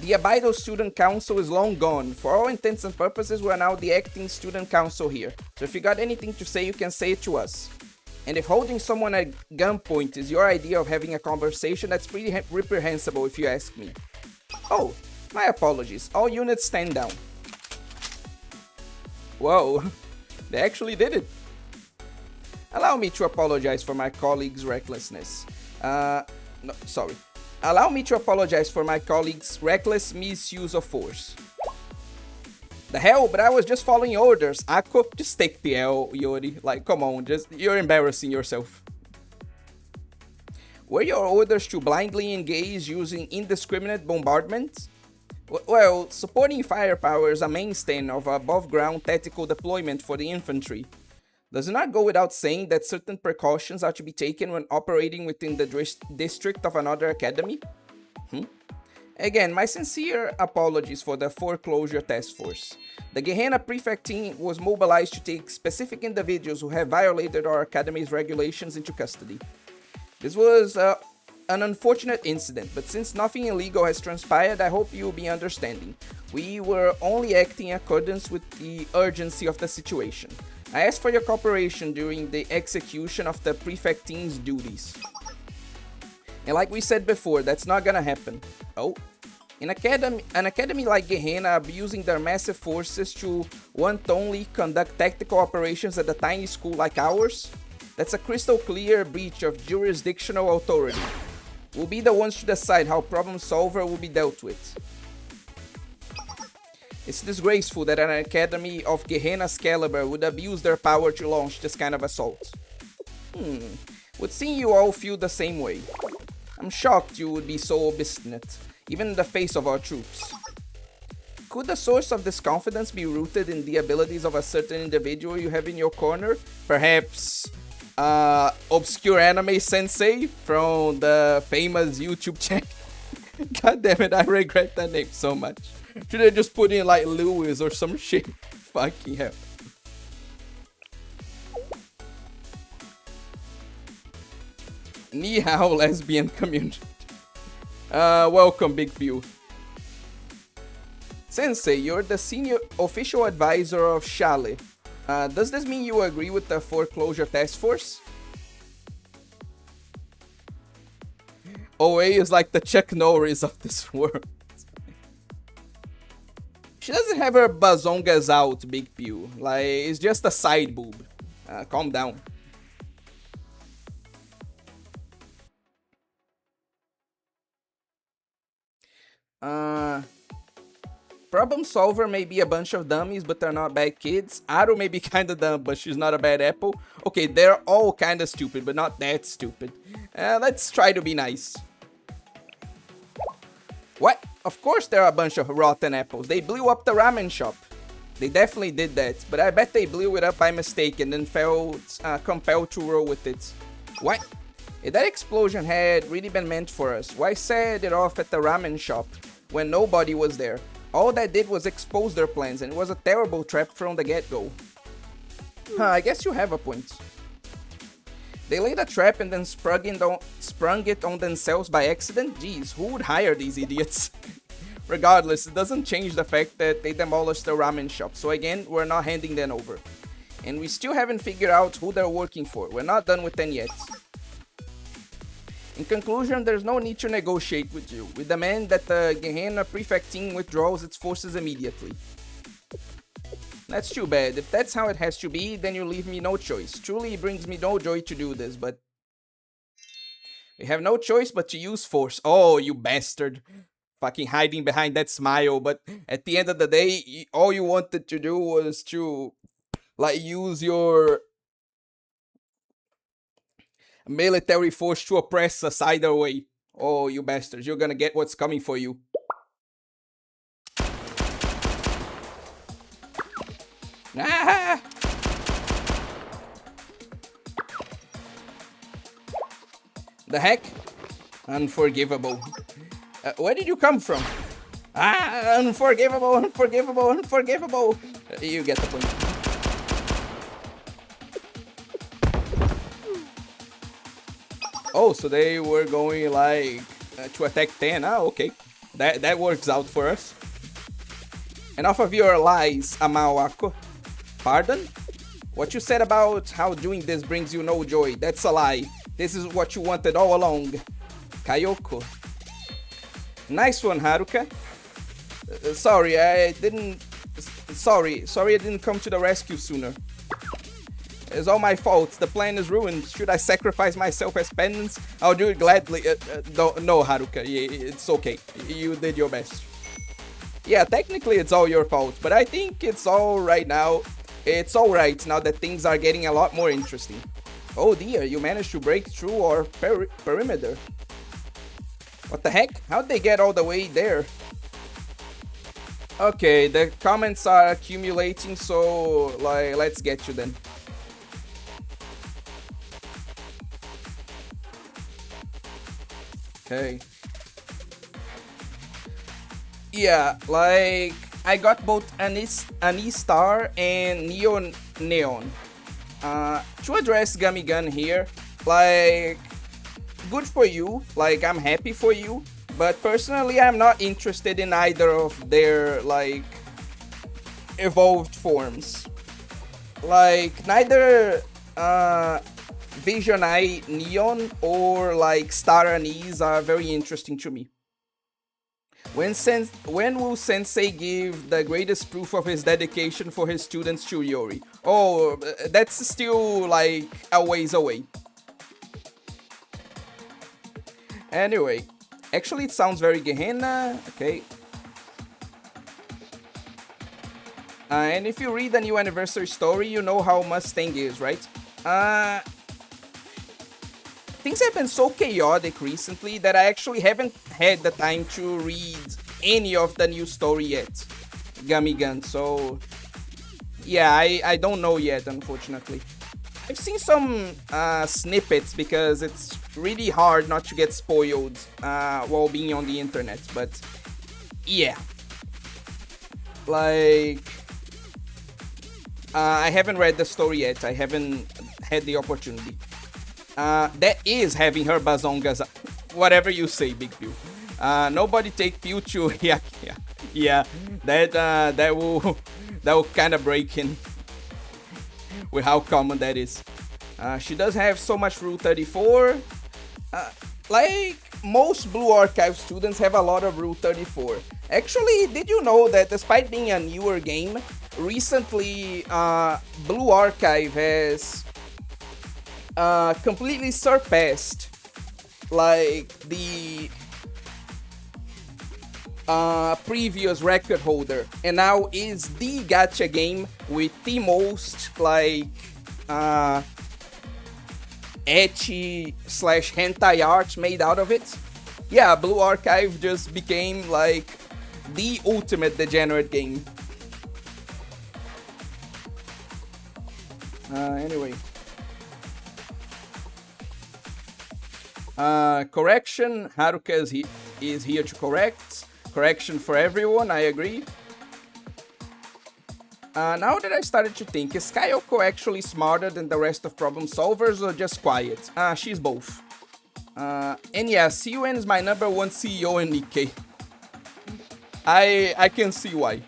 The Abido Student Council is long gone. For all intents and purposes, we're now the acting student council here. So if you got anything to say, you can say it to us. And if holding someone at gunpoint is your idea of having a conversation, that's pretty reprehensible if you ask me. Oh, my apologies. All units stand down. Whoa, they actually did it. Allow me to apologize for my colleague's recklessness. No, sorry. Allow me to apologize for my colleague's reckless misuse of force. The hell, but I was just following orders. Akko, just take the L, Yori. Like, come on, you're embarrassing yourself. Were your orders to blindly engage using indiscriminate bombardment? Well, supporting firepower is a mainstay of above-ground tactical deployment for the infantry. Does it not go without saying that certain precautions are to be taken when operating within the district of another academy? Again, my sincere apologies for the foreclosure task force. The Gehenna prefect team was mobilized to take specific individuals who have violated our academy's regulations into custody. This was an unfortunate incident, but since nothing illegal has transpired, I hope you will be understanding. We were only acting in accordance with the urgency of the situation. I ask for your cooperation during the execution of the prefect team's duties. And like we said before, that's not gonna happen. Oh. An academy like Gehenna abusing their massive forces to wantonly conduct tactical operations at a tiny school like ours? That's a crystal clear breach of jurisdictional authority. We'll be the ones to decide how Problem Solver will be dealt with. It's disgraceful that an academy of Gehenna's caliber would abuse their power to launch this kind of assault. Would seem you all feel the same way. I'm shocked you would be so obstinate, even in the face of our troops. Could the source of this confidence be rooted in the abilities of a certain individual you have in your corner? Perhaps, obscure anime sensei from the famous YouTube channel? God damn it, I regret that name so much. Should I just put in like Lewis or some shit? Fucking hell. Ni hao, lesbian community. Welcome, Big Pew. Sensei, you're the senior official advisor of Shale. Does this mean you agree with the foreclosure task force? OA is like the Chuck Norris of this world. She doesn't have her bazongas out, Big Pew. Like, it's just a side boob. Calm down. Problem Solver may be a bunch of dummies, but they're not bad kids. Aru may be kinda dumb, but she's not a bad apple. Okay, they're all kinda stupid, but not that stupid. Let's try to be nice. What? Of course there are a bunch of rotten apples. They blew up the ramen shop. They definitely did that, but I bet they blew it up by mistake and then felt compelled to roll with it. What? If that explosion had really been meant for us, why set it off at the ramen shop when nobody was there? All that did was expose their plans, and it was a terrible trap from the get-go. I guess you have a point. They laid a trap and then sprung it on themselves by accident? Jeez, who would hire these idiots? Regardless, it doesn't change the fact that they demolished the ramen shop, so again, we're not handing them over. And we still haven't figured out who they're working for. We're not done with them yet. In conclusion, there's no need to negotiate with you. We demand that the Gehenna prefect team withdraws its forces immediately. That's too bad. If that's how it has to be, then you leave me no choice. Truly, it brings me no joy to do this, but... we have no choice but to use force. Oh, you bastard. Fucking hiding behind that smile, but at the end of the day, all you wanted to do was to... like, use your... military force to oppress us either way. Oh, you bastards, you're gonna get what's coming for you. Ah! The heck? Unforgivable. Where did you come from? Ah, unforgivable, unforgivable, unforgivable. You get the point. Oh, so they were going like to attack 10. Ah, okay. That works out for us. Enough of your lies, Amawako. Pardon? What you said about how doing this brings you no joy, that's a lie. This is what you wanted all along. Kayoko. Nice one, Haruka. Sorry, I didn't come to the rescue sooner. It's all my fault. The plan is ruined. Should I sacrifice myself as penance? I'll do it gladly. No, Haruka. It's okay. You did your best. Yeah, technically it's all your fault, but I think it's all right now. It's alright now that things are getting a lot more interesting. Oh dear, you managed to break through our perimeter. What the heck? How'd they get all the way there? Okay, the comments are accumulating, so let's get you then. Okay. Yeah, I got both an E-Star and Neon. To address Gummy Gun here, good for you, I'm happy for you, but personally I'm not interested in either of their, evolved forms. Neither, Vision Eye Neon or, Star Anise are very interesting to me. When will Sensei give the greatest proof of his dedication for his students to Yori? Oh, that's still, a ways away. Anyway, actually it sounds very Gehenna, okay. And if you read the new anniversary story, you know how Mustang is, right? Things have been so chaotic recently that I actually haven't had the time to read any of the new story yet, Gummy Gun, so yeah, I don't know yet, unfortunately. I've seen some snippets because it's really hard not to get spoiled while being on the internet, but yeah. I haven't read the story yet, I haven't had the opportunity. That is having her bazongas. Whatever you say, Big Pew. Nobody take Pew to yeah. That will kind of break in with how common that is. She does have so much Rule 34. Most Blue Archive students have a lot of Rule 34. Actually, did you know that despite being a newer game, recently Blue Archive has completely surpassed the previous record holder, and now is the gacha game with the most ecchi / hentai art made out of it. Yeah, Blue Archive just became the ultimate degenerate game. Anyway. Correction, Haruka is here to correct. Correction for everyone, I agree. Now that I started to think, is Kayoko actually smarter than the rest of problem solvers or just quiet? She's both. And yeah, CUN is my #1 CEO in Nikkei. I can see why.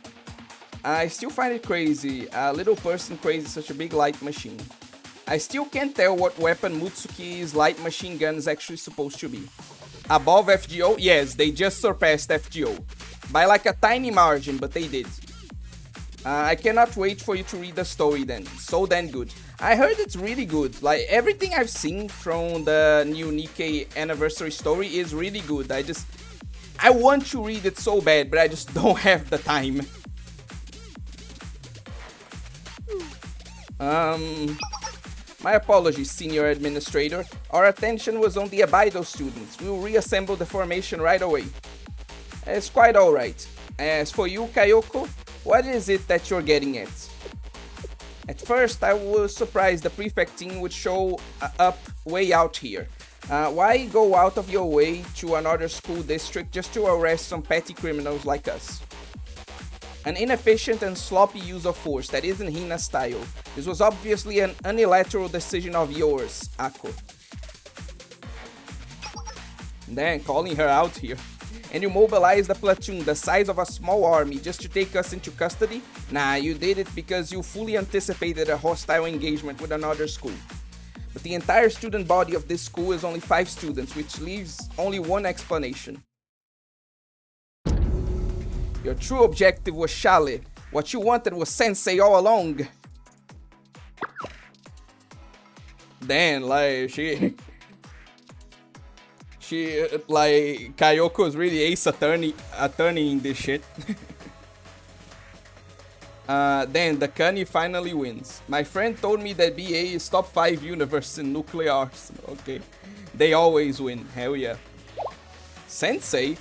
I still find it crazy, a little person crazy such a big light machine. I still can't tell what weapon Mutsuki's light machine gun is actually supposed to be. Above FGO? Yes, they just surpassed FGO. By a tiny margin, but they did. I cannot wait for you to read the story then. So damn good. I heard it's really good. Everything I've seen from the new Nikkei anniversary story is really good. I want to read it so bad, but I just don't have the time. My apologies, Senior Administrator. Our attention was on the Abido students. We'll reassemble the formation right away. It's quite alright. As for you, Kayoko, what is it that you're getting at? At first, I was surprised the prefect team would show up way out here. Why go out of your way to another school district just to arrest some petty criminals like us? An inefficient and sloppy use of force that isn't Hina's style. This was obviously an unilateral decision of yours, Ako. Then calling her out here. and you mobilized a platoon the size of a small army just to take us into custody? Nah, you did it because you fully anticipated a hostile engagement with another school. But the entire student body of this school is only 5 students, which leaves only one explanation. Your true objective was Shale. What you wanted was Sensei all along. Damn, like, she like, Kayoko's really ace attorney in this shit. Then the Kani finally wins. My friend told me that BA is top 5 universe in nuclear arsenal. Okay. They always win. Hell yeah. Sensei?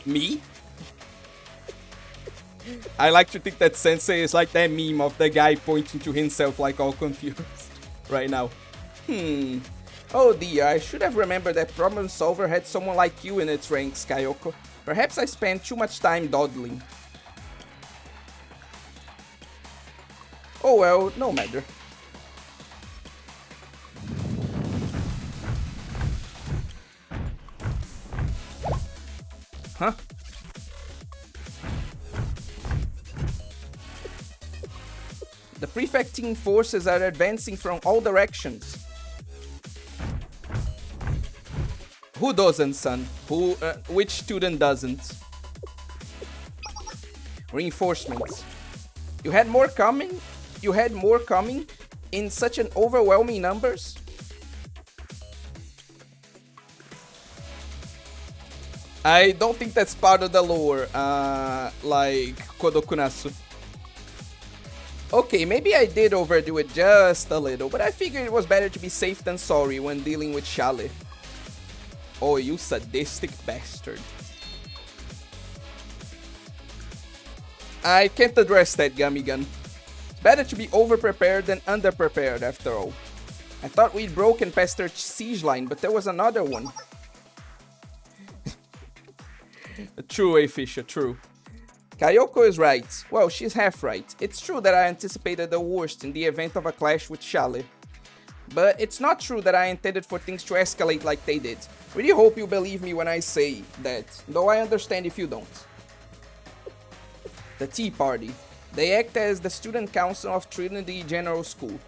Me? I like to think that Sensei is like that meme of the guy pointing to himself like all confused right now. Oh dear, I should have remembered that Problem Solver had someone like you in its ranks, Kayoko. Perhaps I spent too much time dawdling. Oh well, no matter. Huh? The prefecting forces are advancing from all directions. Who doesn't, son? Which student doesn't? Reinforcements. You had more coming? You had more coming? In such an overwhelming numbers? I don't think that's part of the lore, like Kodokunasu. Okay, maybe I did overdo it just a little, but I figured it was better to be safe than sorry when dealing with Shale. Oh, you sadistic bastard. I can't address that, Gummy-gun. It's better to be over-prepared than under-prepared, after all. I thought we'd broken past their siege line, but there was another one. True, Fisher, true. Kayoko is right. Well, she's half right. It's true that I anticipated the worst in the event of a clash with Shale. But it's not true that I intended for things to escalate like they did. Really hope you believe me when I say that, though I understand if you don't. The Tea Party. They act as the student council of Trinity General School,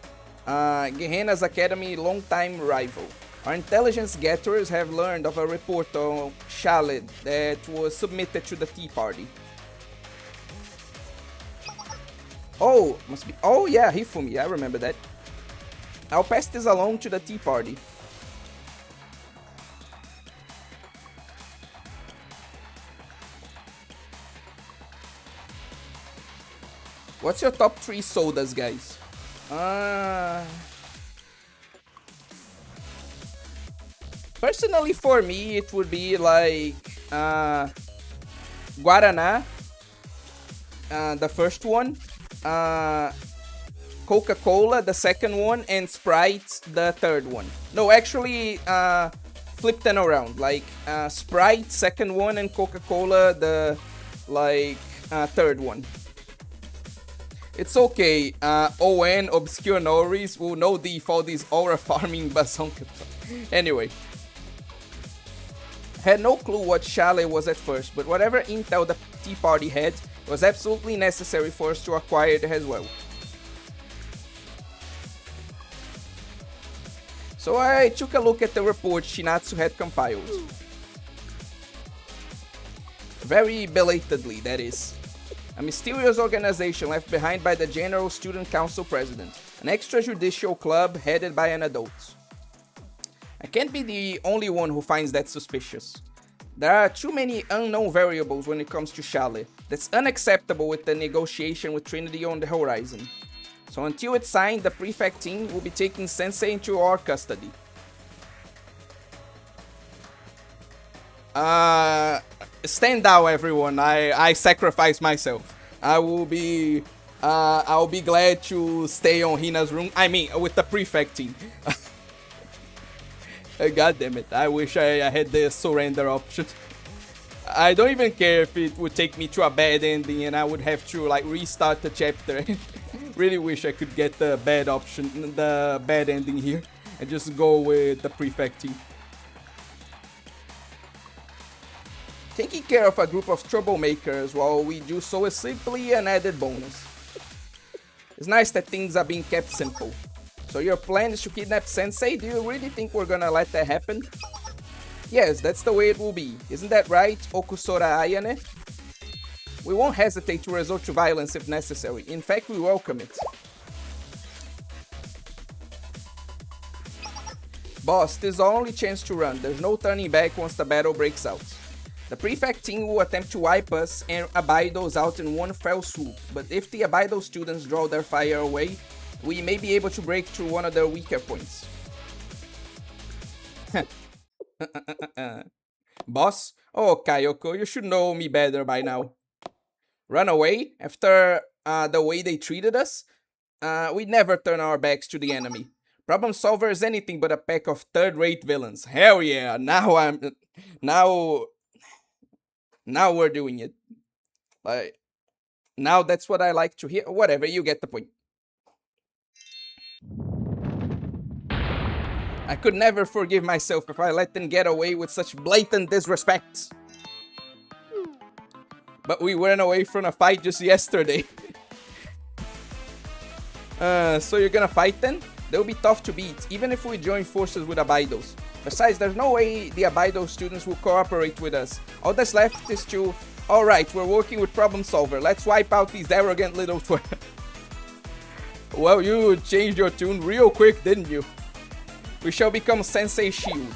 Gehenna's Academy longtime rival. Our intelligence gatherers have learned of a report on Shale that was submitted to the Tea Party. Oh, must be. Oh yeah, Hifumi, I remember that. I'll pass this along to the Tea Party. What's your top 3 sodas, guys? Personally, for me, it would be like Guaraná, the first one, Coca-Cola, the second one, and Sprite, the third one. No, actually, flip them around. Like Sprite, second one, and Coca-Cola, the third one. It's okay. ON Obscure Norris will no default is aura farming bazonka. Anyway. Had no clue what Shale was at first, but whatever intel the Tea Party had was absolutely necessary for us to acquire it as well. So I took a look at the report Shinatsu had compiled. Very belatedly, that is. A mysterious organization left behind by the General Student Council President, an extrajudicial club headed by an adult. I can't be the only one who finds that suspicious. There are too many unknown variables when it comes to Shale. That's unacceptable with the negotiation with Trinity on the horizon. So until it's signed, the prefect team will be taking Sensei into our custody. Stand down, everyone. I sacrifice myself. I'll be glad to stay on Hina's room. I mean, with the prefect team. God damn it. I wish I had the surrender option. I don't even care if it would take me to a bad ending and I would have to like restart the chapter. Really wish I could get the bad option, the bad ending here, and just go with the prefect team. taking care of a group of troublemakers while we do so is simply an added bonus. It's nice that things are being kept simple. So your plan is to kidnap Sensei? Do you really think we're gonna let that happen? Yes, that's the way it will be. Isn't that right, Okusora Ayane? We won't hesitate to resort to violence if necessary. In fact, we welcome it. Boss, this is our only chance to run. There's no turning back once the battle breaks out. The prefect team will attempt to wipe us and Abidos out in one fell swoop, but if the Abido students draw their fire away, we may be able to break through one of their weaker points. Boss? Oh, Kayoko, you should know me better by now. Run away? After the way they treated us? We never turn our backs to the enemy. Problem Solver is anything but a pack of third-rate villains. Hell yeah, now we're doing it. Like, now that's what I like to hear. Whatever, you get the point. I could never forgive myself if I let them get away with such blatant disrespect. But we ran away from a fight just yesterday. So you're gonna fight then? They'll be tough to beat, even if we join forces with Abidos. Besides, there's no way the Abido students will cooperate with us. All that's left is to... Alright, we're working with Problem Solver. Let's wipe out these arrogant little Well, you changed your tune real quick, didn't you? We shall become Sensei Shield.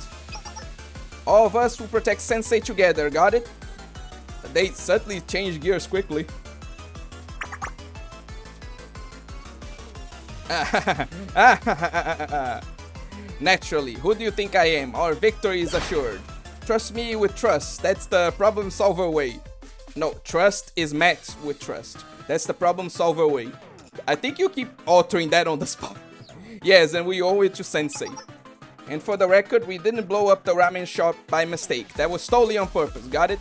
All of us will protect Sensei together, got it? They certainly changed gears quickly. Naturally, who do you think I am? Our victory is assured. Trust me with trust, that's the Problem Solver way. No, trust is met with trust. That's the Problem Solver way. I think you keep altering that on the spot. Yes, and we owe it to Sensei. And for the record, we didn't blow up the ramen shop by mistake. That was totally on purpose, got it?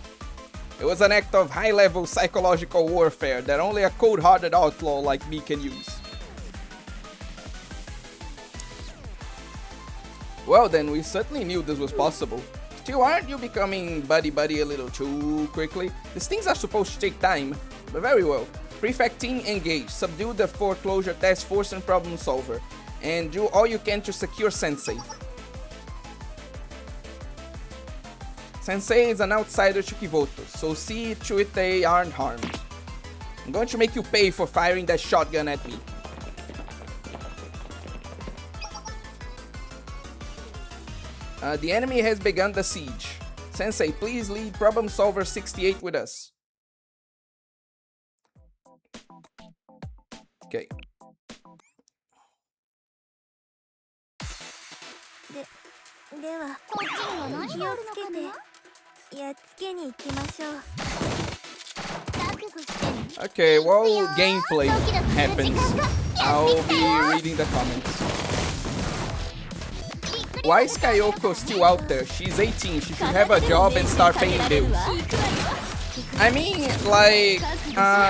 It was an act of high-level psychological warfare that only a cold-hearted outlaw like me can use. Well then, we certainly knew this was possible. Still, aren't you becoming buddy-buddy a little too quickly? These things are supposed to take time, but very well. Prefect team engage, subdue the foreclosure task force and Problem Solver, and do all you can to secure Sensei. Sensei is an outsider to Kivoto, so see to it they aren't harmed. I'm going to make you pay for firing that shotgun at me. The enemy has begun the siege. Sensei, please lead Problem Solver 68 with us. Okay. Okay, while gameplay happens, I'll be reading the comments. Why is Kayoko still out there? She's 18, she should have a job and start paying bills. I mean, like,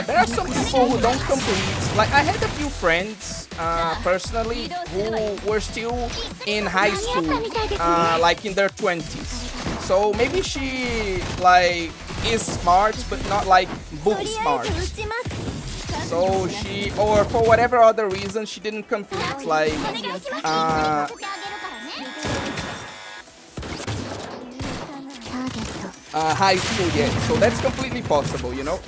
there are some people who don't complete. Like, I had a few friends, personally, who were still in high school, like in their 20s. So maybe she, like, is smart, but not like book smart. So she, or for whatever other reason, she didn't complete, like, high school yet, so that's completely possible, you know.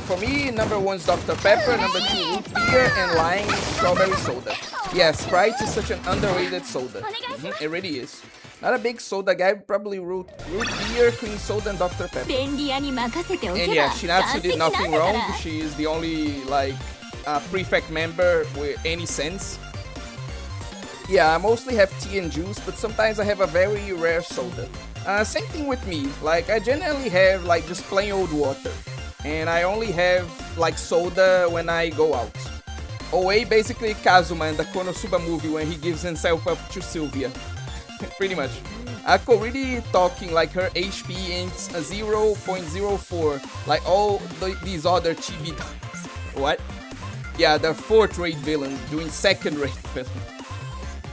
For me, number 1 is Dr. Pepper, number 2 root beer, and lime strawberry soda. Yeah, Sprite is such an underrated soda. It really is. Not a big soda guy, probably root beer, cream soda, and Dr. Pepper. And yeah, Shinatsu did nothing wrong. She is the only, like, prefect member with any sense. Yeah, I mostly have tea and juice, but sometimes I have a very rare soda. Same thing with me, like I generally have like just plain old water. And I only have like soda when I go out. OA basically Kazuma in the Konosuba movie when he gives himself up to Sylvia. Pretty much. Ako really talking like her HP is 0.04, like all these other chibi dogs. What? Yeah, they're 4th-rate villains doing 2nd-rate villains.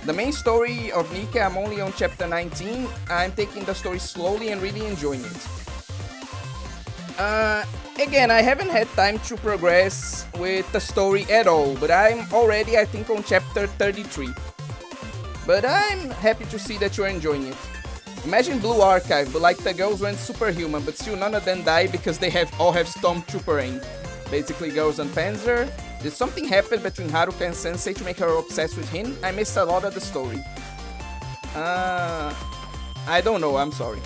The main story of Nika, I'm only on chapter 19. I'm taking the story slowly and really enjoying it. Again, I haven't had time to progress with the story at all, but I'm already, I think, on chapter 33. But I'm happy to see that you're enjoying it. Imagine Blue Archive, but like the girls went superhuman, but still none of them die because they all have Stormtrooper aim. Basically, girls on Panzer. Did something happen between Haruka and Sensei to make her obsessed with him? I missed a lot of the story. I don't know, I'm sorry.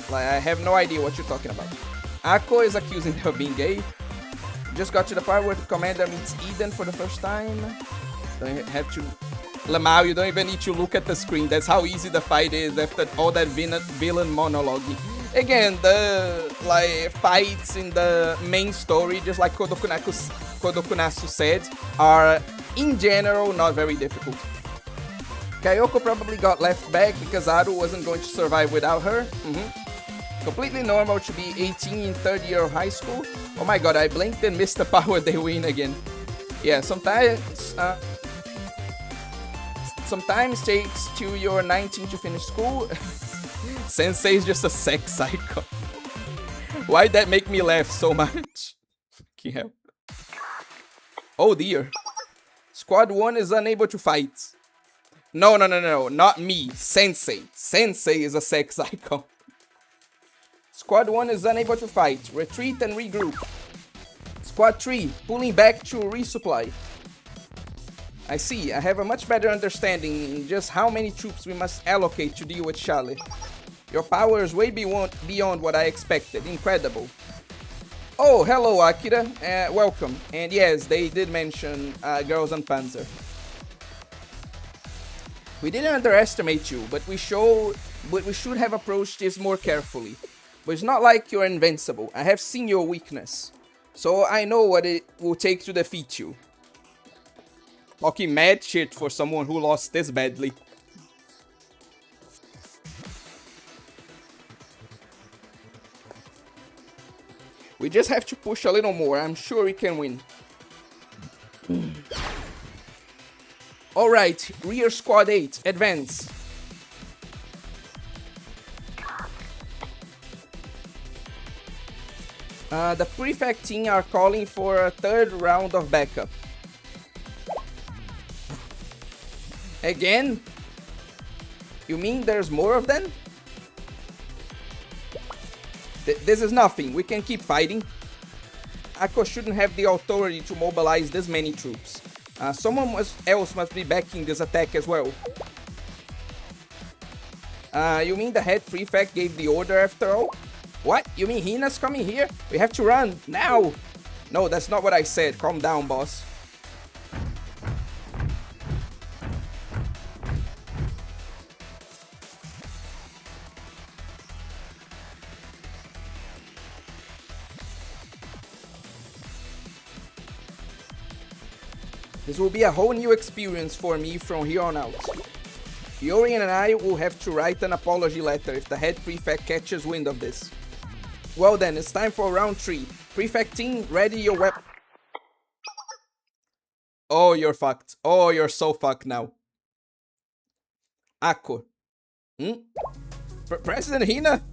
Like, I have no idea what you're talking about. Ako is accusing her of being gay. Just got to the part where the commander meets Eden for the first time. Don't have to... Lamau, you don't even need to look at the screen. That's how easy the fight is after all that villain monologue. Again, the fights in the main story, just like Kodokunasu said, are in general not very difficult. Kyoko probably got left back because Aru wasn't going to survive without her. Completely normal to be 18 in third year of high school. Oh my god, I blinked and missed the part where they win again. Yeah, sometimes takes till you're 19 to finish school. Sensei is just a sex icon. Why'd that make me laugh so much? Fucking hell. Oh dear. Squad 1 is unable to fight. No, not me. Sensei. Sensei is a sex icon. Squad 1 is unable to fight. Retreat and regroup. Squad 3, pulling back to resupply. I see, I have a much better understanding in just how many troops we must allocate to deal with Charlie. Your power is way beyond what I expected. Incredible. Oh, hello Akira. Welcome. And yes, they did mention girls on Panzer. We didn't underestimate you, but we should have approached this more carefully. But it's not like you're invincible. I have seen your weakness. So I know what it will take to defeat you. Talking mad shit for someone who lost this badly. We just have to push a little more. I'm sure we can win. Alright, rear squad 8, advance. The prefect team are calling for a third round of backup. Again? You mean there's more of them? This is nothing. We can keep fighting. Ako shouldn't have the authority to mobilize this many troops. Someone else must be backing this attack as well. You mean the head prefect gave the order after all? What? You mean Hina's coming here? We have to run, now! No, that's not what I said. Calm down, boss. This will be a whole new experience for me from here on out. Yori and I will have to write an apology letter if the head prefect catches wind of this. Well then, it's time for round 3. Prefect team, ready your weapon. Oh, you're fucked. Oh, you're so fucked now. Ako. President Hina?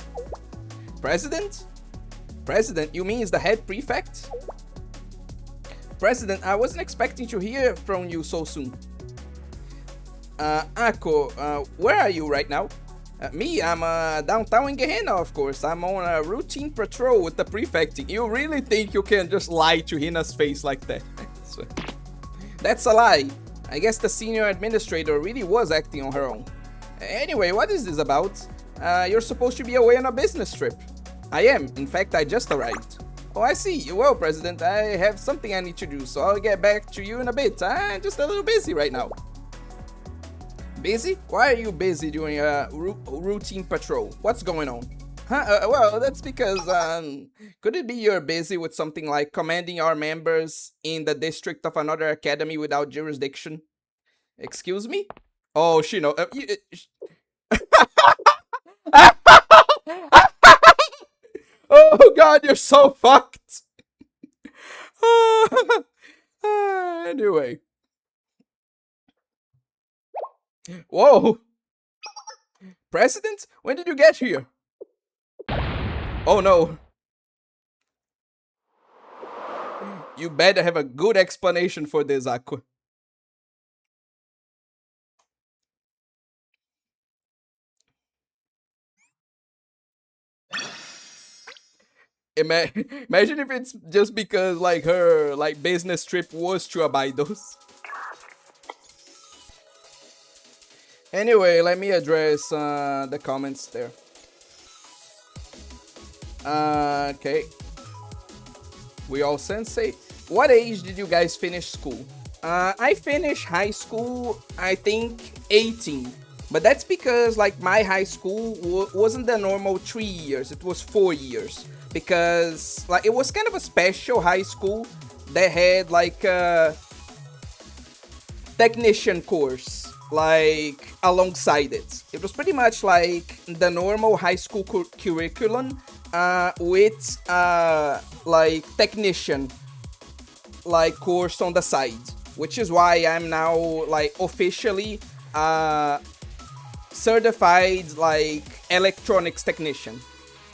President? President, you mean is the head prefect? President, I wasn't expecting to hear from you so soon. Ako, where are you right now? Me, I'm downtown in Gehenna, of course. I'm on a routine patrol with the prefect. You really think you can just lie to Hina's face like that? That's a lie. I guess the senior administrator really was acting on her own. Anyway, what is this about? You're supposed to be away on a business trip. I am. In fact, I just arrived. Oh, I see. Well, President, I have something I need to do, so I'll get back to you in a bit. I'm just a little busy right now. Busy? Why are you busy doing a routine patrol? What's going on? Huh? Well, that's because, could it be you're busy with something like commanding our members in the district of another academy without jurisdiction? Excuse me? Oh, Shino. Oh god, you're so fucked! Anyway. Whoa! President? When did you get here? Oh no. You better have a good explanation for this, Aqua. Imagine if it's just because like her like business trip was to Abydos. Anyway, let me address the comments there. Okay. We all sensei. What age did you guys finish school? I finished high school, I think 18. But that's because like my high school wasn't the normal 3 years, it was 4 years. Because like it was kind of a special high school that had like a technician course like alongside it. It was pretty much like the normal high school curriculum with like technician like course on the side, which is why I'm now like officially certified like electronics technician.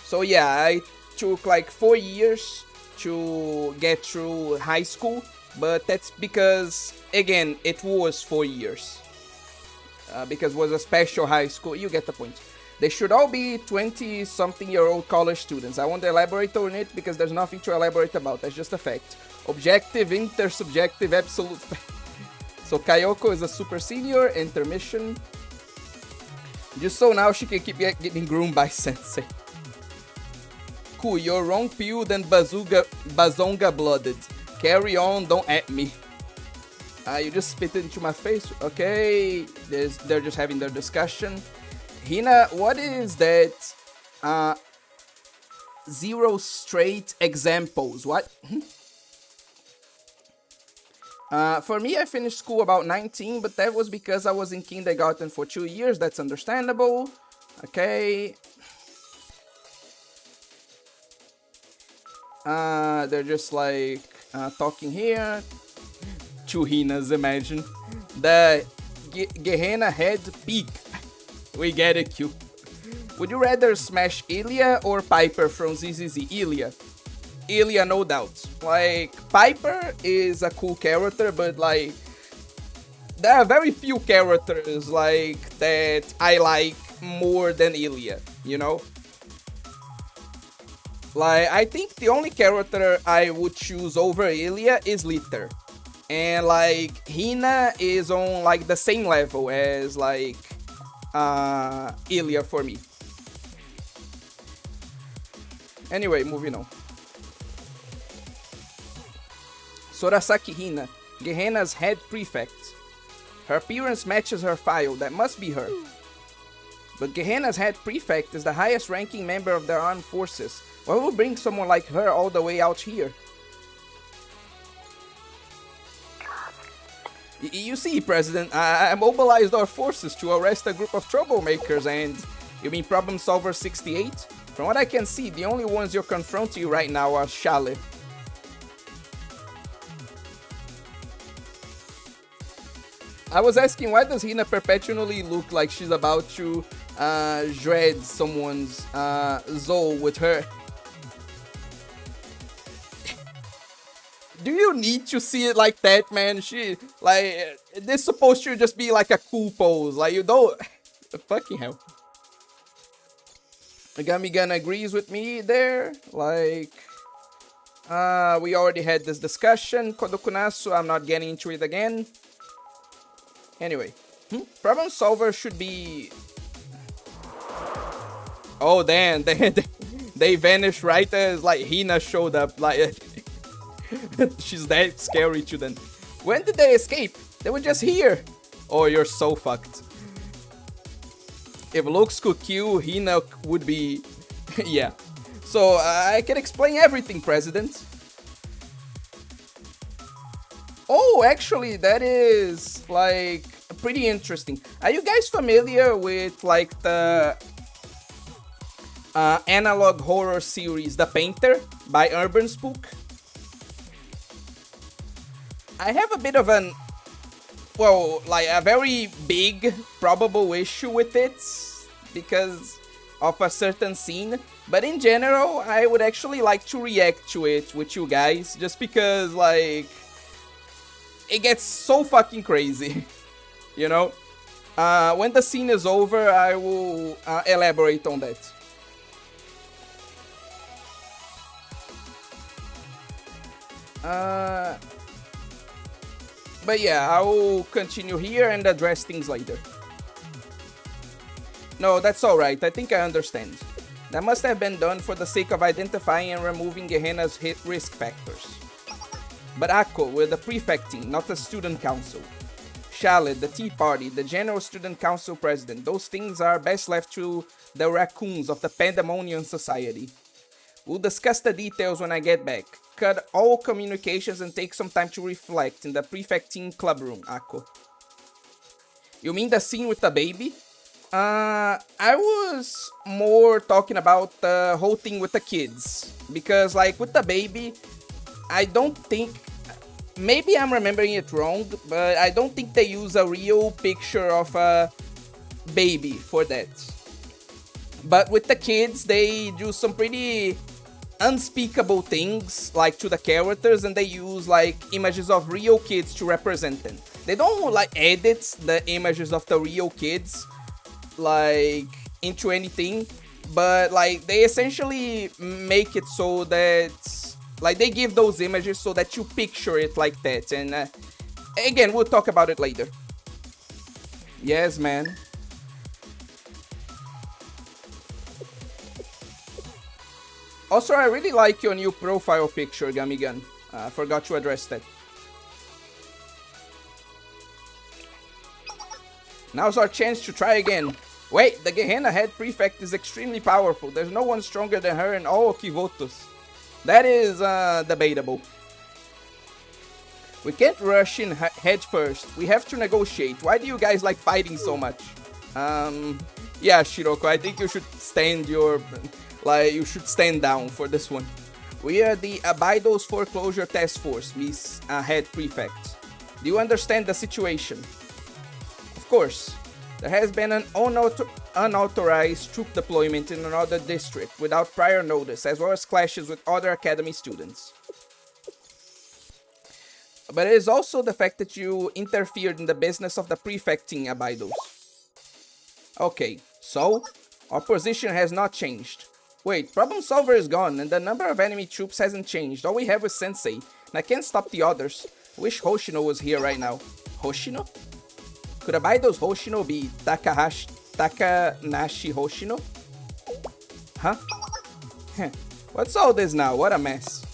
So yeah, I took like 4 years to get through high school, but that's because again it was 4 years because it was a special high school. You get the point. They should all be 20-something-year-old college students. I won't elaborate on it because there's nothing to elaborate about. That's just a fact. Objective, intersubjective, absolute fact. So Kayoko is a super senior. Intermission. Just so now she can keep getting groomed by Sensei. Cool, you're wrong peeled and bazonga blooded. Carry on, don't at me. You just spit it into my face. Okay, they're just having their discussion. Hina, what is that? 0 straight examples. What? For me, I finished school about 19, but that was because I was in kindergarten for 2 years. That's understandable. Okay. They're just like talking here. 2 Hinas, imagine. The Gehenna head peak. We get it, Q. Would you rather smash Ilya or Piper from ZZZ? Ilya. Ilya, no doubt. Like, Piper is a cool character, but like, there are very few characters like that I like more than Ilya, you know? Like, I think the only character I would choose over Ilya is Litter. And like, Hina is on like the same level as like Ilya for me. Anyway, moving on. Sorasaki Hina, Gehenna's head prefect. Her appearance matches her file, that must be her. But Gehenna's head prefect is the highest ranking member of the armed forces. Why would bring someone like her all the way out here? You see, President, I mobilized our forces to arrest a group of troublemakers and... You mean Problem Solver 68? From what I can see, the only ones you're confronting right now are Shale. I was asking, why does Hina perpetually look like she's about to shred someone's Zou with her? Do you need to see it like that, man? She, like, this supposed to just be like a cool pose. Like, you don't... Fucking hell. Gamigan agrees with me there. Like, we already had this discussion. Kodokunasu, I'm not getting into it again. Anyway. Problem Solver should be... Oh, damn. They vanished right as, like, Hina showed up. Like... She's that scary to them. When did they escape? They were just here. Oh, you're so fucked. If looks could kill, Hina would be... yeah. So, I can explain everything, President. Oh, actually, that is, like, pretty interesting. Are you guys familiar with, like, the... analog horror series, The Painter, by Urban Spook? I have a bit of an... well, like a very big probable issue with it because of a certain scene. But in general, I would actually like to react to it with you guys just because, like, it gets so fucking crazy, you know? When the scene is over, I will elaborate on that. But yeah, I will continue here and address things later. No, that's alright, I think I understand. That must have been done for the sake of identifying and removing Gehenna's risk factors. But Akko, we're the prefecting, not the student council. Shalit, the Tea Party, the General Student Council President, those things are best left to the raccoons of the Pandemonium Society. We'll discuss the details when I get back. Cut all communications and take some time to reflect in the prefecting club room, Akko. You mean the scene with the baby? I was more talking about the whole thing with the kids. Because, like, with the baby, I don't think... Maybe I'm remembering it wrong, but I don't think they use a real picture of a baby for that. But with the kids, they do some pretty unspeakable things, like, to the characters, and they use, like, images of real kids to represent them. They don't, like, edit the images of the real kids, like, into anything, but, like, they essentially make it so that... Like, they give those images so that you picture it like that. And, again, we'll talk about it later. Yes, man. Also, I really like your new profile picture, Gamigan. I forgot to address that. Now's our chance to try again. Wait, the Gehenna head prefect is extremely powerful. There's no one stronger than her in all Okivotos. That is debatable. We can't rush in head first. We have to negotiate. Why do you guys like fighting so much? Yeah, Shiroko, I think you should stand your... Like, you should stand down for this one. We are the Abydos Foreclosure Task Force, Miss Head Prefect. Do you understand the situation? Of course. There has been an unauthorized troop deployment in another district without prior notice, as well as clashes with other academy students. But it is also the fact that you interfered in the business of the prefecting Abydos. Okay, so our position has not changed. Wait, Problem Solver is gone, and the number of enemy troops hasn't changed. All we have is Sensei, and I can't stop the others. I wish Hoshino was here right now. Hoshino? Could Abydos Hoshino be Takanashi Hoshino? Huh? What's all this now? What a mess.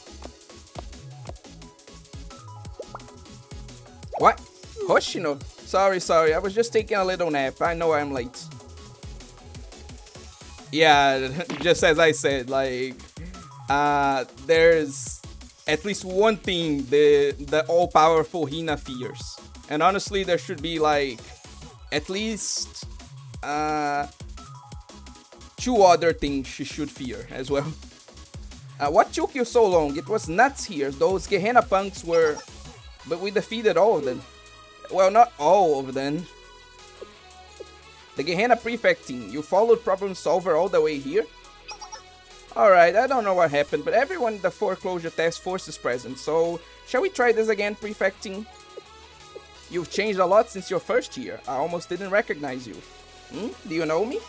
What? Hoshino? Sorry, I was just taking a little nap. I know I'm late. Yeah, just as I said, like, there's at least one thing the all-powerful Hina fears. And honestly, there should be, like, at least 2 other things she should fear as well. What took you so long? It was nuts here. Those Gehenna punks were... But we defeated all of them. Well, not all of them. The Gehenna prefecting. You followed Problem Solver all the way here? Alright, I don't know what happened, but everyone in the Foreclosure Task Force is present, so... Shall we try this again, prefecting? You've changed a lot since your first year. I almost didn't recognize you. Do you know me?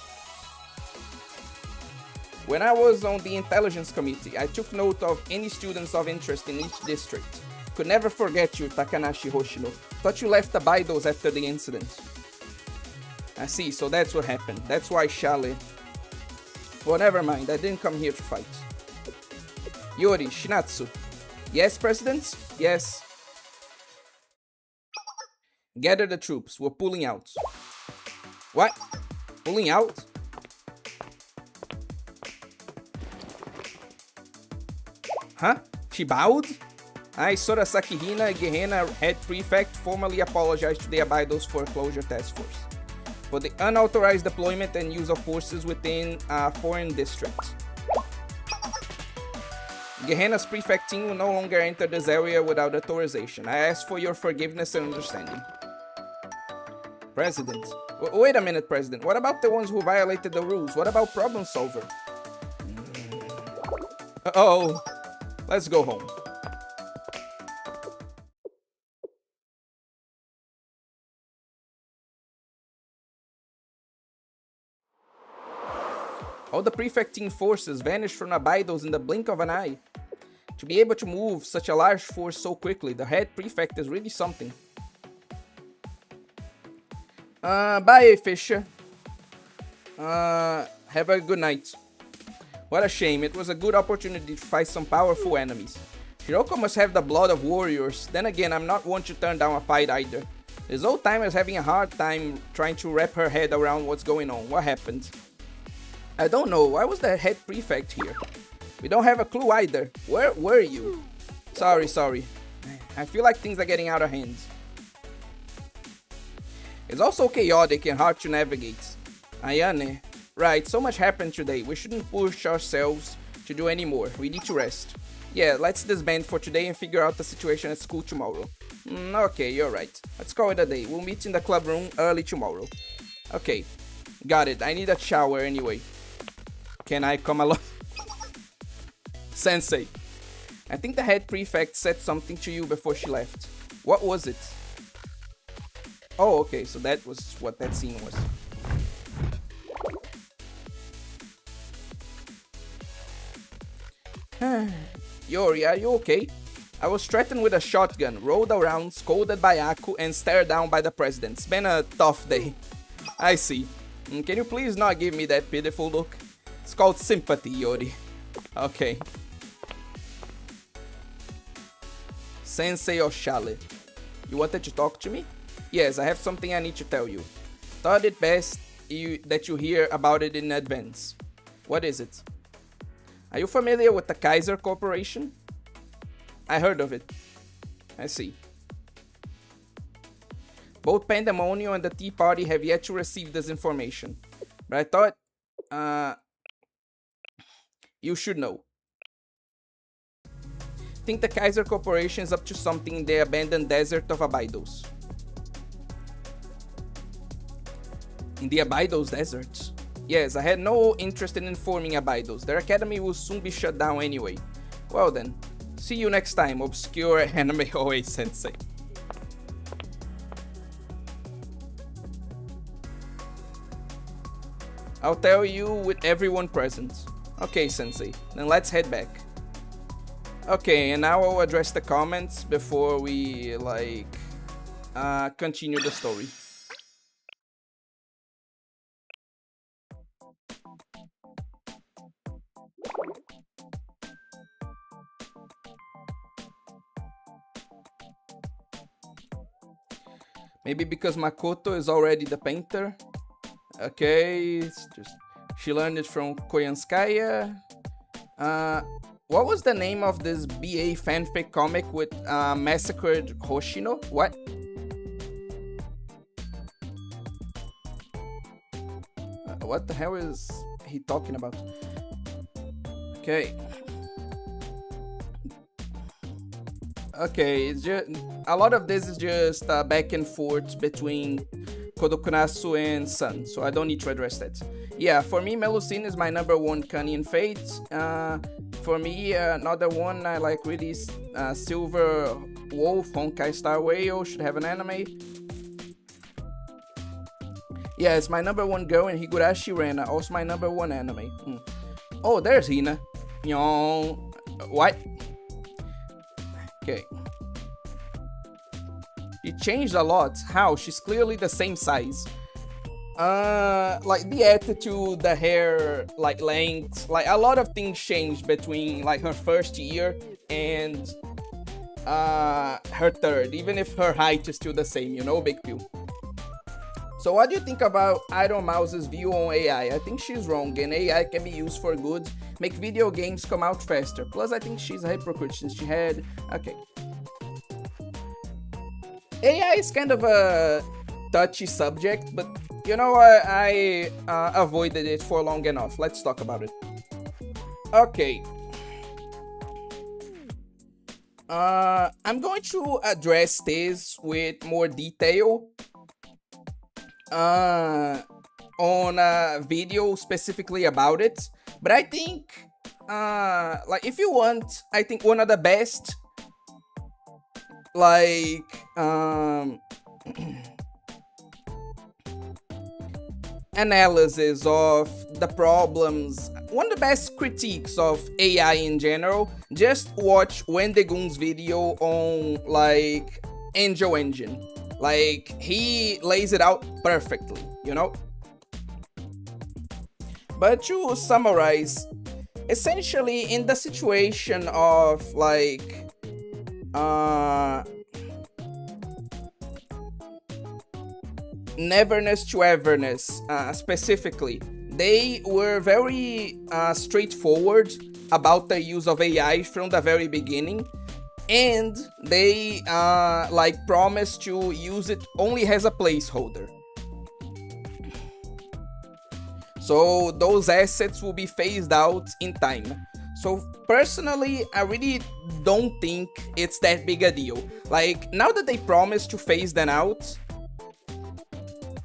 When I was on the Intelligence Committee, I took note of any students of interest in each district. Could never forget you, Takanashi Hoshino. Thought you left Abydos after the incident. I see, so that's what happened. That's why Shale... Well, never mind. I didn't come here to fight. Yori, Shinatsu. Yes, President? Yes. Gather the troops. We're pulling out. What? Pulling out? Huh? She bowed? I, Sorasaki Hina, Gehenna Head Prefect, formally apologize to the Abydos Foreclosure Task Force for the unauthorized deployment and use of forces within a foreign district. Gehenna's prefecting will no longer enter this area without authorization. I ask for your forgiveness and understanding. President. Wait a minute, President. What about the ones who violated the rules? What about problem solver? Uh-oh. Let's go home. All the prefecting forces vanished from Abydos in the blink of an eye. To be able to move such a large force so quickly, the head prefect is really something. Bye, Fisher. Have a good night. What a shame, it was a good opportunity to fight some powerful enemies. Shiroko must have the blood of warriors. Then again, I'm not one to turn down a fight either. This old timer is having a hard time trying to wrap her head around what's going on. What happened? I don't know. Why was the head prefect here? We don't have a clue either. Where were you? Sorry. I feel like things are getting out of hand. It's also chaotic and hard to navigate. Ayane. Right, so much happened today. We shouldn't push ourselves to do any more. We need to rest. Yeah, let's disband for today and figure out the situation at school tomorrow. Okay, you're right. Let's call it a day. We'll meet in the club room early tomorrow. Okay, got it. I need a shower anyway. Can I come along? Sensei, I think the head prefect said something to you before she left. What was it? Oh, okay, so that was what that scene was. Yori, are you okay? I was threatened with a shotgun, rolled around, scolded by Aku, and stared down by the president. It's been a tough day. I see. Can you please not give me that pitiful look? It's called sympathy, Yori. Okay. Sensei Oshale. You wanted to talk to me? Yes, I have something I need to tell you. Thought it best that you hear about it in advance. What is it? Are you familiar with the Kaiser Corporation? I heard of it. I see. Both Pandemonium and the Tea Party have yet to receive this information. But I thought, you should know. Think the Kaiser Corporation is up to something in the abandoned desert of Abydos. In the Abydos desert? Yes, I had no interest in informing Abydos. Their academy will soon be shut down anyway. Well then, see you next time, obscure anime OA sensei. I'll tell you with everyone present. Okay, sensei, then let's head back. Okay, and now I'll address the comments before we, continue the story. Maybe because Makoto is already the painter. Okay, it's just she learned it from Koyanskaya. What was the name of this BA fanfic comic with massacred Hoshino? What? What the hell is he talking about? Okay. Okay, it's just a lot of this is just back and forth between Kodokunasu and Sun, so I don't need to address that. Yeah, for me, Melusine is my #1 Kani in Fate. For me, another one I like really Silver Wolf, Honkai Star Whale should have an anime. Yeah, it's my #1 girl, and Higurashi Rena, also my #1 anime. Oh, there's Hina. What? Okay. It changed a lot. How? She's clearly the same size. Like the attitude, the hair, like length, like a lot of things changed between like her first year and her third, even if her height is still the same, you know, big deal. So what do you think about Iron Mouse's view on AI? I think she's wrong, and AI can be used for good, make video games come out faster. Plus, I think she's a hypocrite since she had... Okay. AI is kind of a touchy subject, but you know what? I avoided it for long enough. Let's talk about it. Okay. I'm going to address this with more detail on a video specifically about it, but I think like if you want, I think one of the best like analysis of the problems, one of the best critiques of AI in general, just watch Wendigoon's video on like Angel Engine. Like he lays it out perfectly, you know? But to summarize, essentially in the situation of like Neverness to Everness specifically, they were very straightforward about the use of AI from the very beginning, and they like promised to use it only as a placeholder. So those assets will be phased out in time. So personally, I really don't think it's that big a deal. Like now that they promised to phase them out,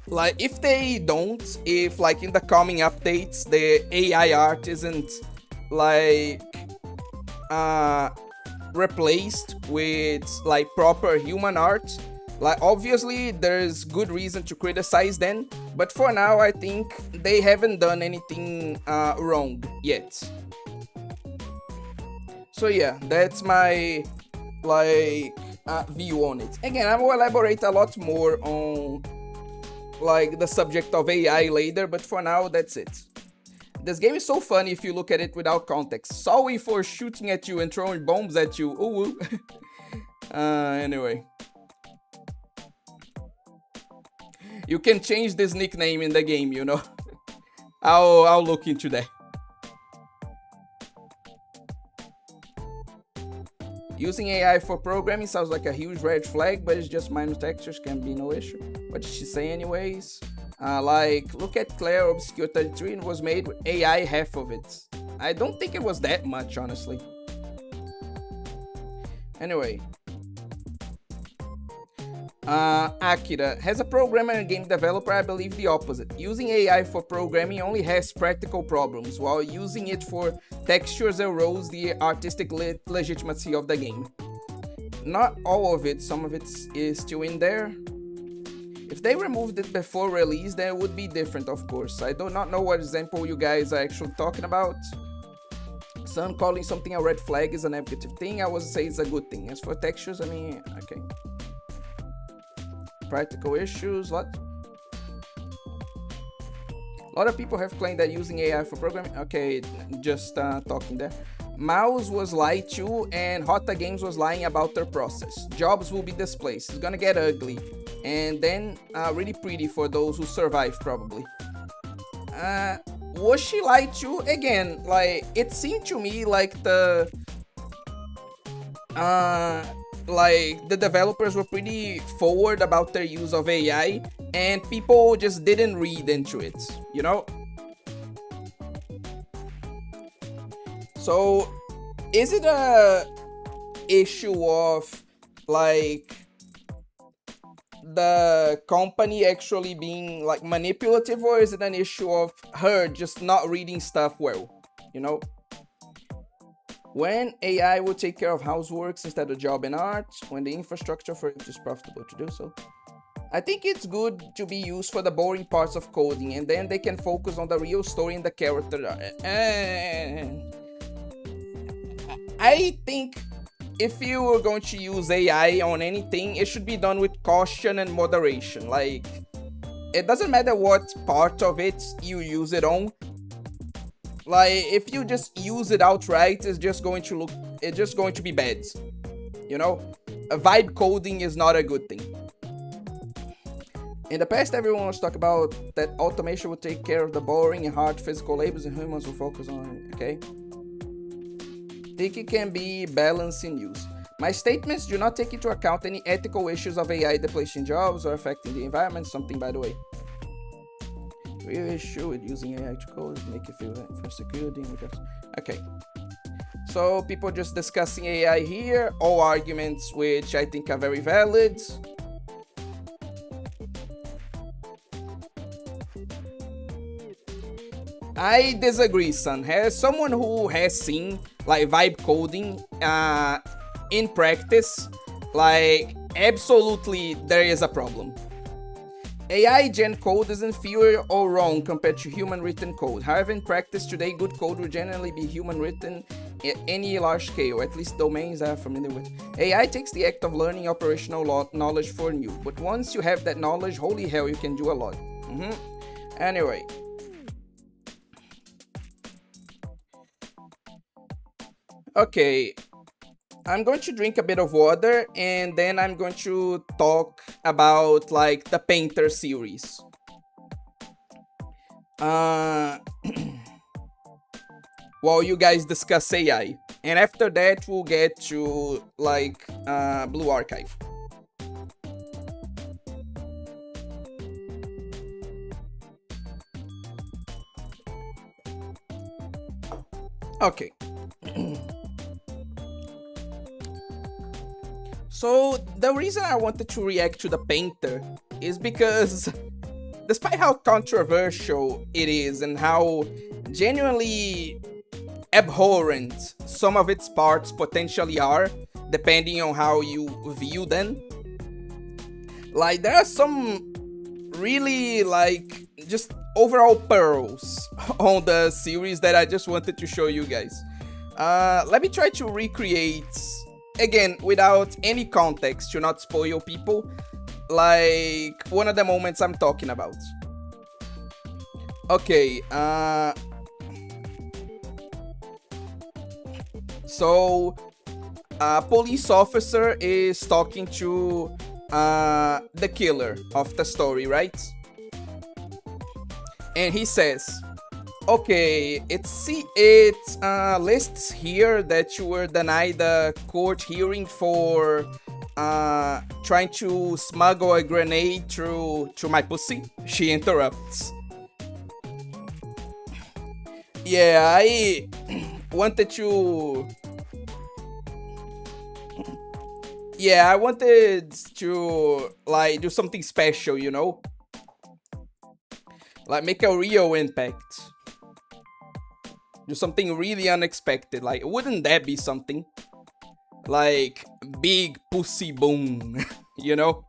like if they don't, if like in the coming updates the AI art isn't like replaced with like proper human art, like obviously there's good reason to criticize them, but for now I think they haven't done anything wrong yet. So yeah, that's my like view on it. Again, I will elaborate a lot more on like the subject of AI later, but for now that's it. This game is so funny if you look at it without context. Sorry for shooting at you and throwing bombs at you. Ooh. Anyway. You can change this nickname in the game, you know. I'll look into that. Using AI for programming sounds like a huge red flag, but it's just minor textures, can be no issue. What did she say anyways? Like, look at Claire Obscure 33 and was made with AI, half of it. I don't think it was that much, honestly. Anyway. Akira, as a programmer and game developer, I believe the opposite. Using AI for programming only has practical problems, while using it for textures erodes the artistic legitimacy of the game. Not all of it, some of it is still in there. If they removed it before release, then it would be different, of course. I do not know what example you guys are actually talking about. Some calling something a red flag is a negative thing, I would say it's a good thing. As for textures, I mean, okay. Practical issues, what? A lot of people have claimed that using AI for programming. Okay, just talking there. Mouse was lied to, and Hota Games was lying about their process. Jobs will be displaced. It's gonna get ugly, and then really pretty for those who survive, probably. Was she lied to? Again, like it seemed to me like the developers were pretty forward about their use of AI, and people just didn't read into it, you know? So, is it a issue of, like, the company actually being, like, manipulative, or is it an issue of her just not reading stuff well, you know? When AI will take care of houseworks instead of job and art, when the infrastructure for it is profitable to do so. I think it's good to be used for the boring parts of coding, and then they can focus on the real story and the character. I think if you are going to use AI on anything, it should be done with caution and moderation. Like, it doesn't matter what part of it you use it on. Like, if you just use it outright, it's just going to be bad. You know? Vibe coding is not a good thing. In the past, everyone was talking about that automation would take care of the boring and hard physical labors and humans will focus on it, okay? I think it can be balanced in use. My statements do not take into account any ethical issues of AI displacing jobs or affecting the environment, something by the way. Real issue with using AI to code, make it feel for security. Okay. So people just discussing AI here, all arguments which I think are very valid. I disagree, son. As someone who has seen like vibe coding in practice, like absolutely there is a problem. AI gen code isn't fewer or wrong compared to human written code. However, in practice today, good code will generally be human written at any large scale, at least domains I are familiar with. AI takes the act of learning operational knowledge for new, but once you have that knowledge, holy hell, you can do a lot. Anyway. Okay, I'm going to drink a bit of water and then I'm going to talk about like the Painter series. While you guys discuss AI. And after that we'll get to like Blue Archive. Okay. So the reason I wanted to react to the Painter is because despite how controversial it is and how genuinely abhorrent some of its parts potentially are, depending on how you view them, like there are some really like just overall pearls on the series that I just wanted to show you guys. Let me try to recreate, again, without any context to not spoil people, like one of the moments I'm talking about. Okay, so a police officer is talking to the killer of the story, right? And he says, okay, it lists here that you were denied a court hearing for trying to smuggle a grenade through my pussy. She interrupts. Yeah, I wanted to... Yeah, I wanted to, like, do something special, you know? Like, make a real impact. Do something really unexpected. Like, wouldn't that be something? Like, big pussy boom, you know?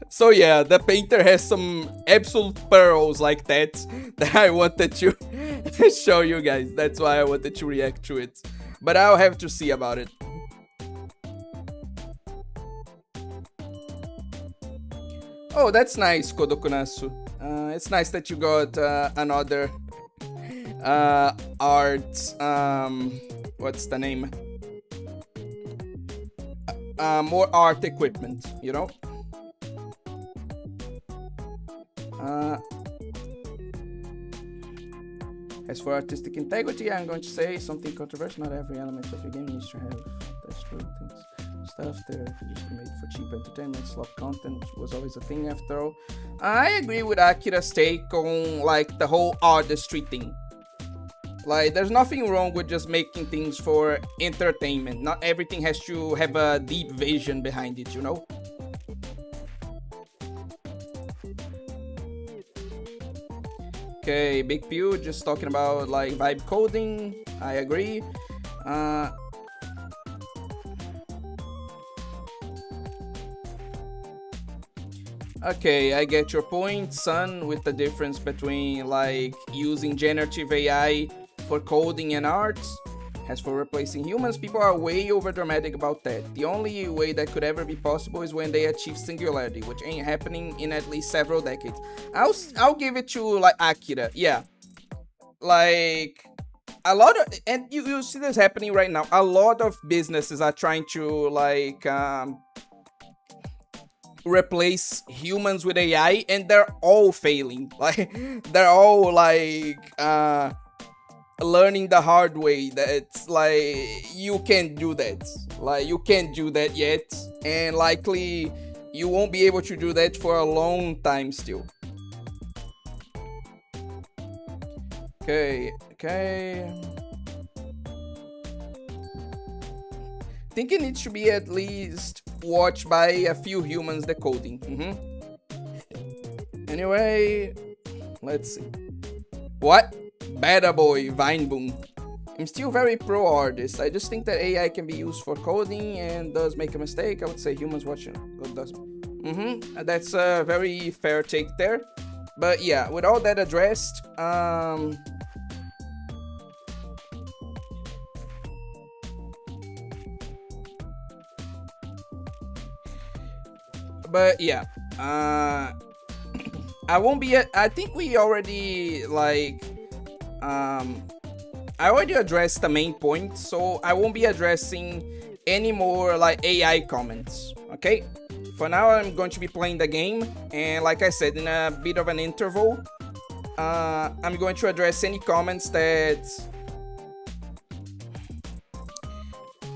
So yeah, the Painter has some absolute pearls like that I wanted to show you guys. That's why I wanted to react to it. But I'll have to see about it. Oh, that's nice, Kodokunasu. It's nice that you got another art, what's the name? More art equipment, you know? As for artistic integrity, I'm going to say something controversial. Not every element of your game needs to have that's true things. Stuff that used to be made for cheap entertainment, slop content was always a thing after all. I agree with Akira's take on like the whole artistry thing. Like, there's nothing wrong with just making things for entertainment. Not everything has to have a deep vision behind it, you know? Okay, Big Pew just talking about like vibe coding. I agree. Okay, I get your point, son, with the difference between like using generative AI for coding and art. As for replacing humans, people are way over dramatic about that. The only way that could ever be possible is when they achieve singularity, which ain't happening in at least several decades. I'll give it to like Akira. Yeah, like a lot of, and you see this happening right now. A lot of businesses are trying to like replace humans with AI, and they're all failing. Like they're all like learning the hard way that like you can't do that. Like you can't do that yet, and likely you won't be able to do that for a long time still. Okay. Think it needs to be at least watched by a few humans decoding. Anyway, let's see. What? Beta boy, Vineboom. I'm still very pro artist. I just think that AI can be used for coding and does make a mistake. I would say humans watching it does. That's a very fair take there. But yeah, with all that addressed, but yeah, I won't be. I think we already like, I already addressed the main point, so I won't be addressing any more like AI comments. Okay. For now, I'm going to be playing the game, and like I said, in a bit of an interval, I'm going to address any comments that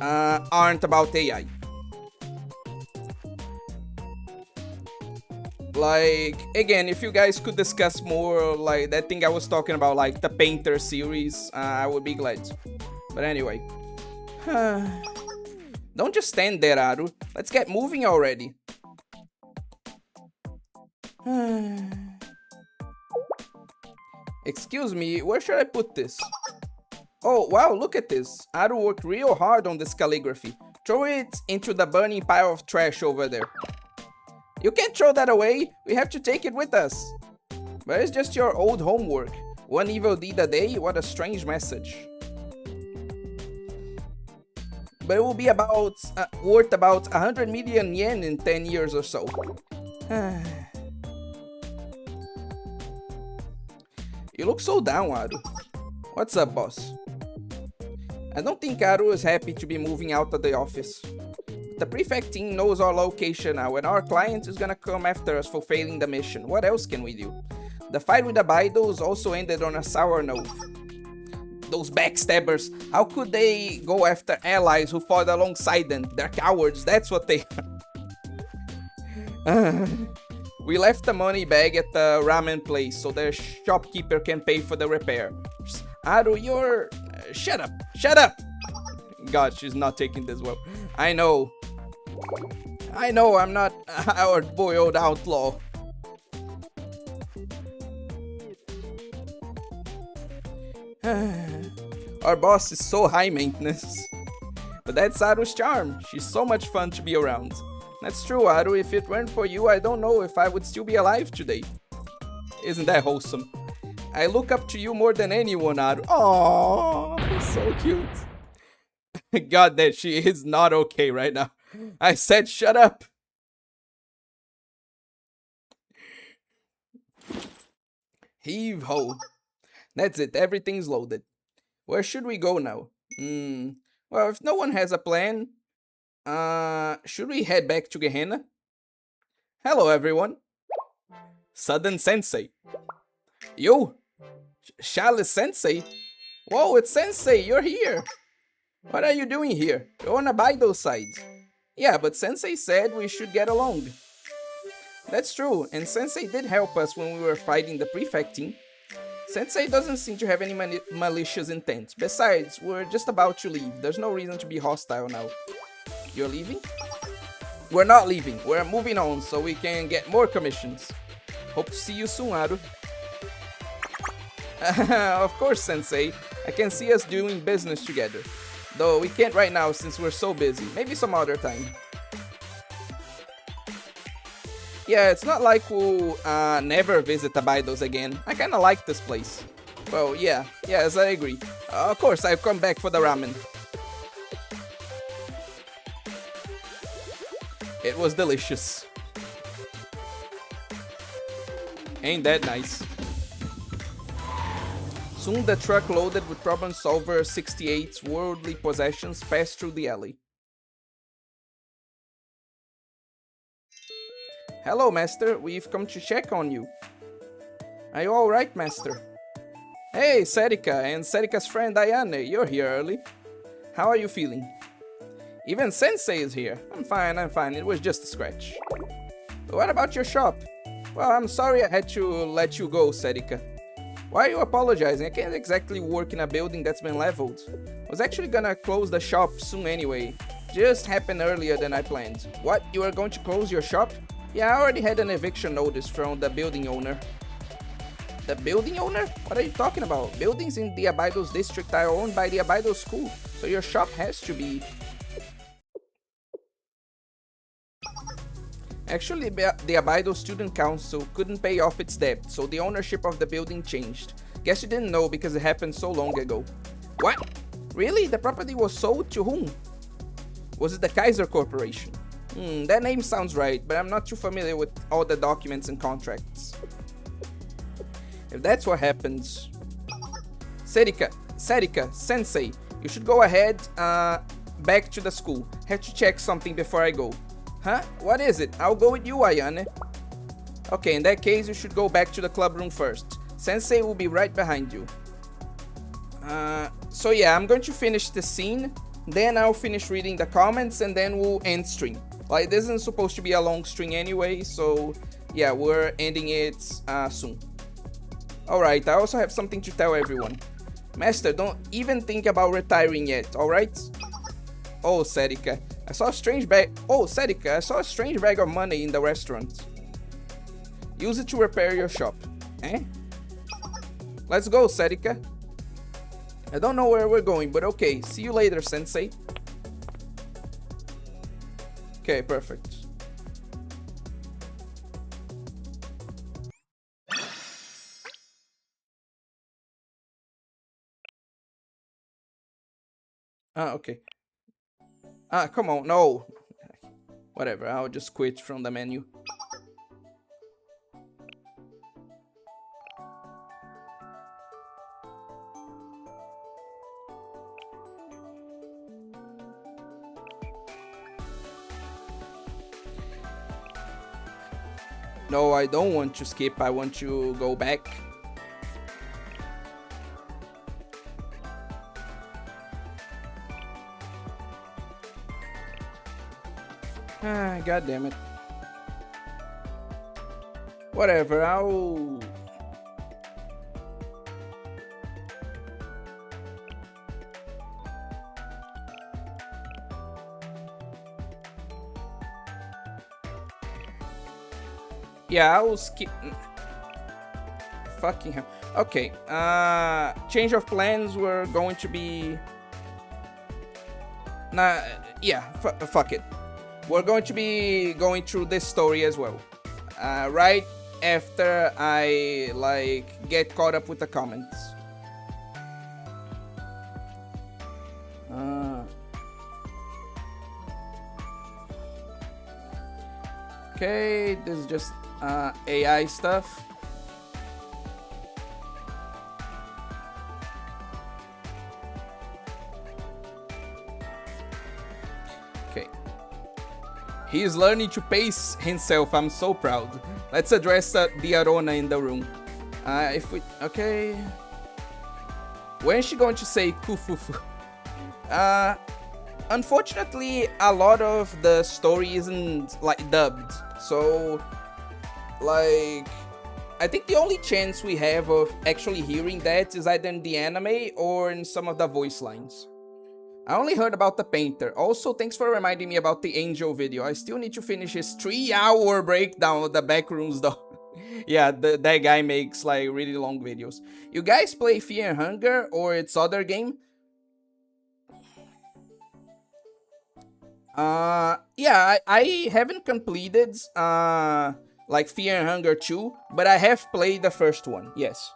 aren't about AI. Like, again, if you guys could discuss more, like, that thing I was talking about, like, the Painter series, I would be glad. But anyway. Don't just stand there, Aru. Let's get moving already. Excuse me, where should I put this? Oh, wow, look at this. Aru worked real hard on this calligraphy. Throw it into the burning pile of trash over there. You can't throw that away. We have to take it with us. But it's just your old homework. One evil deed a day? What a strange message. But it will be about worth about 100 million yen in 10 years or so. You look so down, Aru. What's up, boss? I don't think Aru is happy to be moving out of the office. The prefect team knows our location now, and our client is gonna come after us for failing the mission. What else can we do? The fight with the Baidos also ended on a sour note. Those backstabbers, how could they go after allies who fought alongside them? They're cowards, that's what they are. We left the money bag at the ramen place so the shopkeeper can pay for the repairs. Aru, you're... shut up! Shut up! God, she's not taking this well. I know, I'm not our boy-old outlaw. Our boss is so high maintenance. But that's Aru's charm. She's so much fun to be around. That's true, Aru. If it weren't for you, I don't know if I would still be alive today. Isn't that wholesome? I look up to you more than anyone, Aru. Aww, so cute. God, that she is not okay right now. I said shut up. Heave ho. That's it, everything's loaded. Where should we go now? Well, if no one has a plan, should we head back to Gehenna? Hello, everyone. Sudden Sensei. You? Chalice Sensei? Whoa, it's Sensei, you're here. What are you doing here? You're on a Baido side. Yeah, but Sensei said we should get along. That's true, and Sensei did help us when we were fighting the prefect team. Sensei doesn't seem to have any malicious intent. Besides, we're just about to leave. There's no reason to be hostile now. You're leaving? We're not leaving. We're moving on so we can get more commissions. Hope to see you soon, Aru. Of course, Sensei. I can see us doing business together. Though we can't right now since we're so busy. Maybe some other time. Yeah, it's not like we'll never visit the Baidos again. I kinda like this place. Well, yes, I agree. Of course, I'll come back for the ramen. It was delicious. Ain't that nice? Soon the truck loaded with Problem Solver 68's worldly possessions passed through the alley. Hello, Master. We've come to check on you. Are you alright, Master? Hey, Serika and Serika's friend Ayane, you're here early. How are you feeling? Even Sensei is here. I'm fine. It was just a scratch. What about your shop? Well, I'm sorry I had to let you go, Serika. Why are you apologizing? I can't exactly work in a building that's been leveled. I was actually gonna close the shop soon anyway. Just happened earlier than I planned. What? You are going to close your shop? Yeah, I already had an eviction notice from the building owner. The building owner? What are you talking about? Buildings in the Abydos district are owned by the Abydos school, so your shop has to be... Actually, the Abydos student council couldn't pay off its debt, so the ownership of the building changed. Guess you didn't know because it happened so long ago. What? Really? The property was sold to whom? Was it the Kaiser Corporation? That name sounds right, but I'm not too familiar with all the documents and contracts. If that's what happens... Sarika, sensei, you should go ahead, back to the school. Have to check something before I go. Huh? What is it? I'll go with you, Ayane. Okay, in that case, you should go back to the club room first. Sensei will be right behind you. So yeah, I'm going to finish the scene, then I'll finish reading the comments, and then we'll end stream. Like, this isn't supposed to be a long stream anyway, so yeah, we're ending it soon. Alright, I also have something to tell everyone. Master, don't even think about retiring yet, alright? Oh, Sarika, I saw a strange bag of money in the restaurant. Use it to repair your shop. Eh? Let's go, Sarika. I don't know where we're going, but okay. See you later, Sensei. Okay, perfect. Okay. Come on, no. Whatever, I'll just quit from the menu. No, I don't want to skip, I want to go back. God damn it. Whatever, I'll... Yeah, I'll skip... Fucking hell. Okay, change of plans, we're going to be... Nah, yeah, fuck it. We're going to be going through this story as well. Right after I, like, get caught up with the comments. Okay, this is just AI stuff. Okay. He is learning to pace himself. I'm so proud. Let's address the Arona in the room. Okay. When is she going to say kufufu? Unfortunately, a lot of the story isn't, like, dubbed. So, like, I think the only chance we have of actually hearing that is either in the anime or in some of the voice lines. I only heard about the painter. Also, thanks for reminding me about the Angel video. I still need to finish his 3-hour breakdown of the backrooms though. Yeah, that guy makes, like, really long videos. You guys play Fear and Hunger or its other game? Yeah, I haven't completed, like, Fear and Hunger 2, but I have played the first one, yes.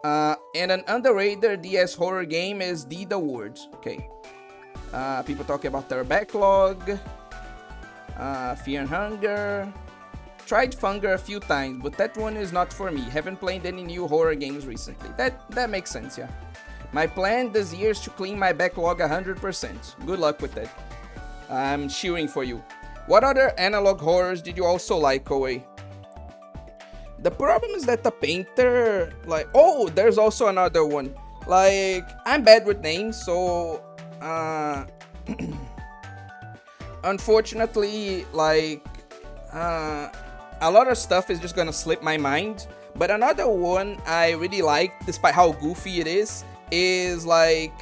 And an underrated DS horror game is Deed Awards. Okay. People talking about their backlog. Fear and Hunger. Tried Funger a few times, but that one is not for me. Haven't played any new horror games recently. That makes sense, yeah. My plan this year is to clean my backlog 100%. Good luck with that. I'm cheering for you. What other analog horrors did you also like, Koei? The problem is that the painter, like, oh, there's also another one. Like, I'm bad with names, so, unfortunately, like, a lot of stuff is just gonna slip my mind. But another one I really like, despite how goofy it is like,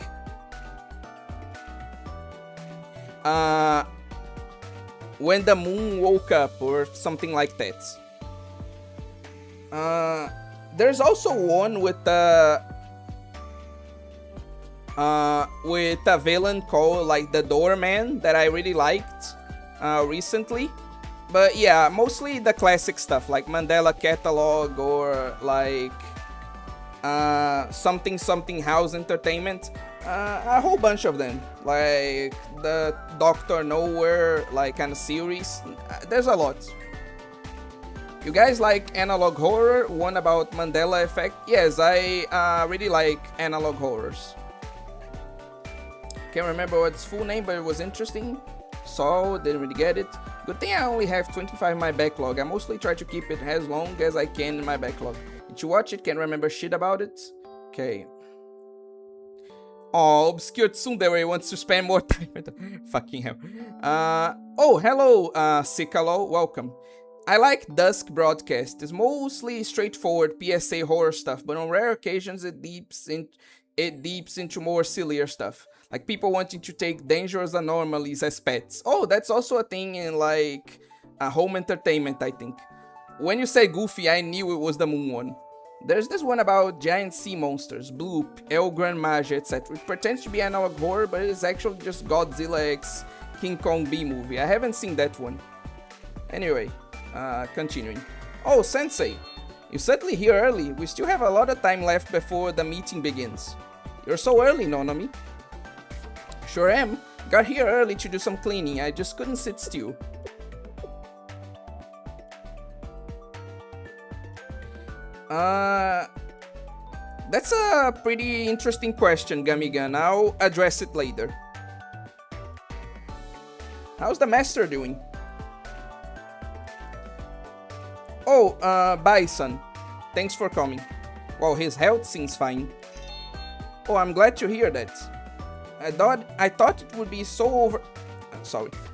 when the moon woke up or something like that. There's also one with a villain called like the Doorman that I really liked recently. But yeah, mostly the classic stuff like Mandela Catalog or like something something House Entertainment. A whole bunch of them, like the Doctor Nowhere like kind of series. There's a lot. You guys like analog horror? One about Mandela Effect? Yes, I really like analog horrors. Can't remember what's full name, but it was interesting. So, didn't really get it. Good thing I only have 25 in my backlog. I mostly try to keep it as long as I can in my backlog. Did you watch it? Can't remember shit about it. Okay. Oh, Obscure Tsundere wants to spend more time with the fucking hell. Oh, hello, Sikalo. Welcome. I like Dusk Broadcast. It's mostly straightforward PSA horror stuff, but on rare occasions it deeps into more sillier stuff. Like people wanting to take dangerous anomalies as pets. Oh, that's also a thing in like home entertainment, I think. When you said Goofy, I knew it was the Moon one. There's this one about giant sea monsters, Bloop, El Gran Magia, etc. It pretends to be analog horror, but it's actually just Godzilla x King Kong B movie. I haven't seen that one. Anyway, continuing. Oh, Sensei, you're certainly here early. We still have a lot of time left before the meeting begins. You're so early, Nonomi. Sure am. Got here early to do some cleaning. I just couldn't sit still. That's a pretty interesting question, Gamigan. I'll address it later. How's the master doing? Oh, bye, son. Thanks for coming. Well, his health seems fine. Oh, I'm glad to hear that. I thought it would be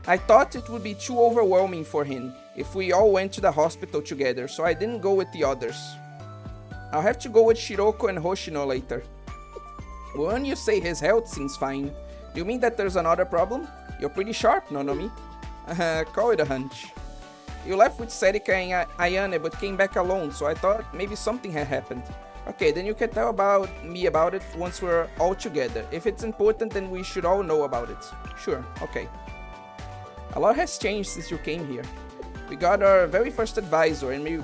I thought it would be too overwhelming for him if we all went to the hospital together, so I didn't go with the others. I'll have to go with Shiroko and Hoshino later. When you say his health seems fine, do you mean that there's another problem? You're pretty sharp, Nonomi. Call it a hunch. You left with Serika and Ayane but came back alone, so I thought maybe something had happened. Okay, then you can tell me about it once we're all together. If it's important, then we should all know about it. Sure, okay. A lot has changed since you came here. We got our very first advisor, and we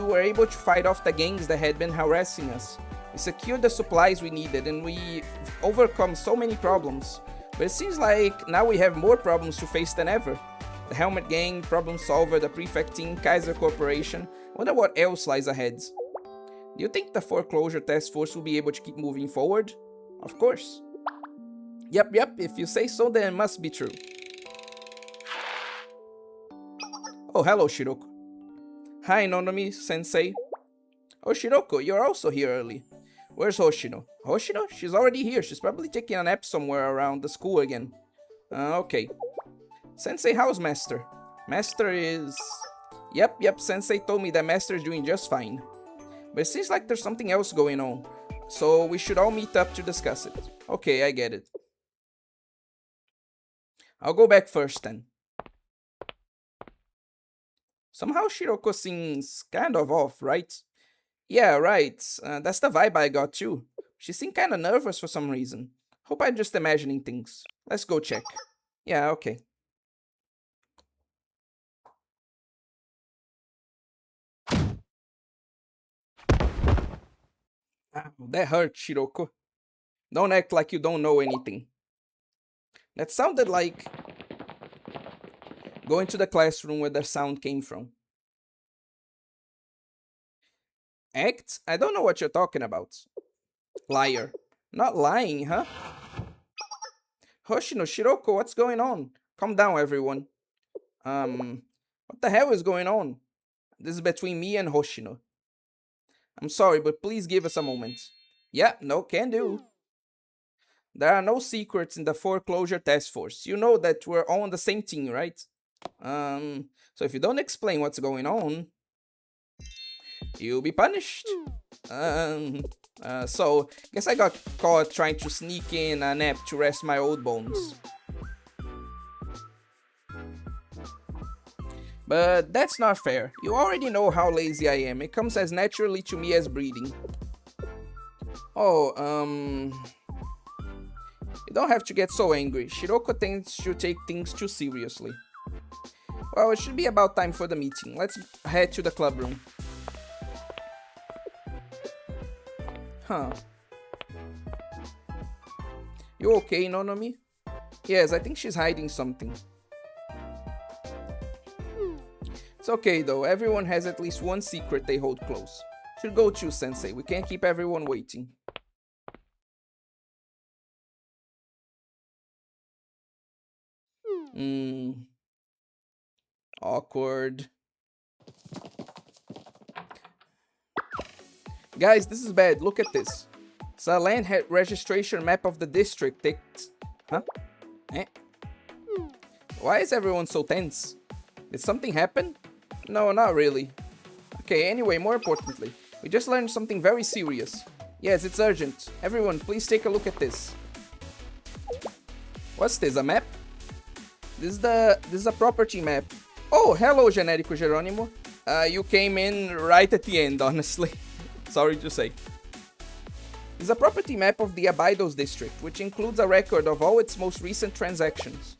were able to fight off the gangs that had been harassing us. We secured the supplies we needed, and we overcome so many problems. But it seems like now we have more problems to face than ever. The Helmet Gang, Problem Solver, the Prefect Team, Kaiser Corporation. Wonder what else lies ahead. Do you think the Foreclosure Task Force will be able to keep moving forward? Of course. Yep, if you say so, then it must be true. Oh, hello, Shiroko. Hi, Nonomi-sensei. Oh, Shiroko, you're also here early. Where's Hoshino? Hoshino? She's already here. She's probably taking a nap somewhere around the school again. Okay. Sensei, how's Master? Master is... Yep, Sensei told me that Master is doing just fine. But it seems like there's something else going on, so we should all meet up to discuss it. Okay, I get it. I'll go back first then. Somehow Shiroko seems kind of off, right? Yeah, right. That's the vibe I got too. She seemed kind of nervous for some reason. Hope I'm just imagining things. Let's go check. Yeah, okay. Ow, that hurt, Shiroko. Don't act like you don't know anything. That sounded like going to the classroom where the sound came from. Act? I don't know what you're talking about. Liar. Not lying, huh? Hoshino, Shiroko, what's going on? Calm down, everyone. What the hell is going on? This is between me and Hoshino. I'm sorry, but please give us a moment. Yeah, no, can do. There are no secrets in the Foreclosure Task Force. You know that we're all on the same team, right? So if you don't explain what's going on, you'll be punished. So guess I got caught trying to sneak in a nap to rest my old bones. But that's not fair. You already know how lazy I am. It comes as naturally to me as breathing. Oh, you don't have to get so angry. Shiroko tends to take things too seriously. Well, it should be about time for the meeting. Let's head to the club room. Huh. You okay, Nonomi? Yes, I think she's hiding something. It's okay though, everyone has at least one secret they hold close. Should go to Sensei, we can't keep everyone waiting. Awkward. Guys, this is bad, look at this. It's a land registration map of the district. Huh? Eh? Why is everyone so tense? Did something happen? No, not really. Okay, anyway, more importantly, we just learned something very serious. Yes, it's urgent. Everyone, please take a look at this. What's this, a map? This is a property map. Oh, hello, Genérico Jerônimo. You came in right at the end, honestly. Sorry to say. It's a property map of the Abydos district, which includes a record of all its most recent transactions.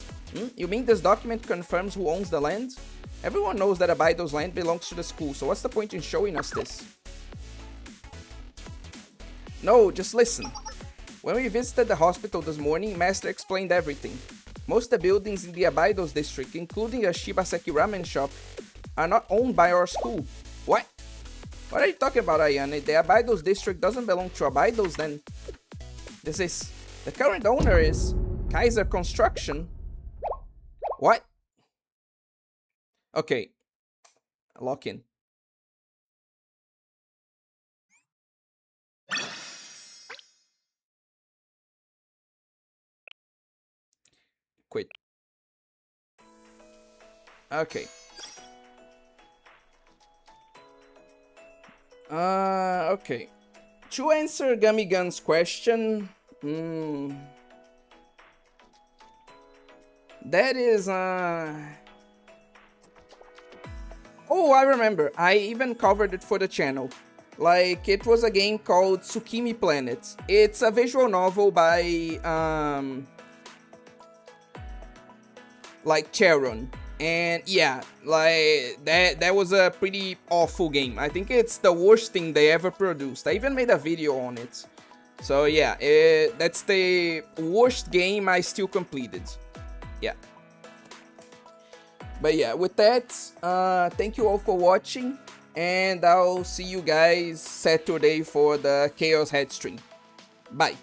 You mean this document confirms who owns the land? Everyone knows that Abydos land belongs to the school, so what's the point in showing us this? No, just listen. When we visited the hospital this morning, Master explained everything. Most of the buildings in the Abydos district, including a Shibaseki ramen shop, are not owned by our school. What? What are you talking about, Ayane? The Abydos district doesn't belong to Abydos, then? The current owner is Kaiser Construction. What? Okay. Lock in. Quit. Okay. Okay. To answer Gummy-gun's question, that is, Oh, I remember. I even covered it for the channel. Like, it was a game called Tsukimi Planet. It's a visual novel by, like, Charon. And yeah, like, that was a pretty awful game. I think it's the worst thing they ever produced. I even made a video on it. So yeah, that's the worst game I still completed. Yeah. But yeah, with that, thank you all for watching. And I'll see you guys Saturday for the Chaos Head stream. Bye.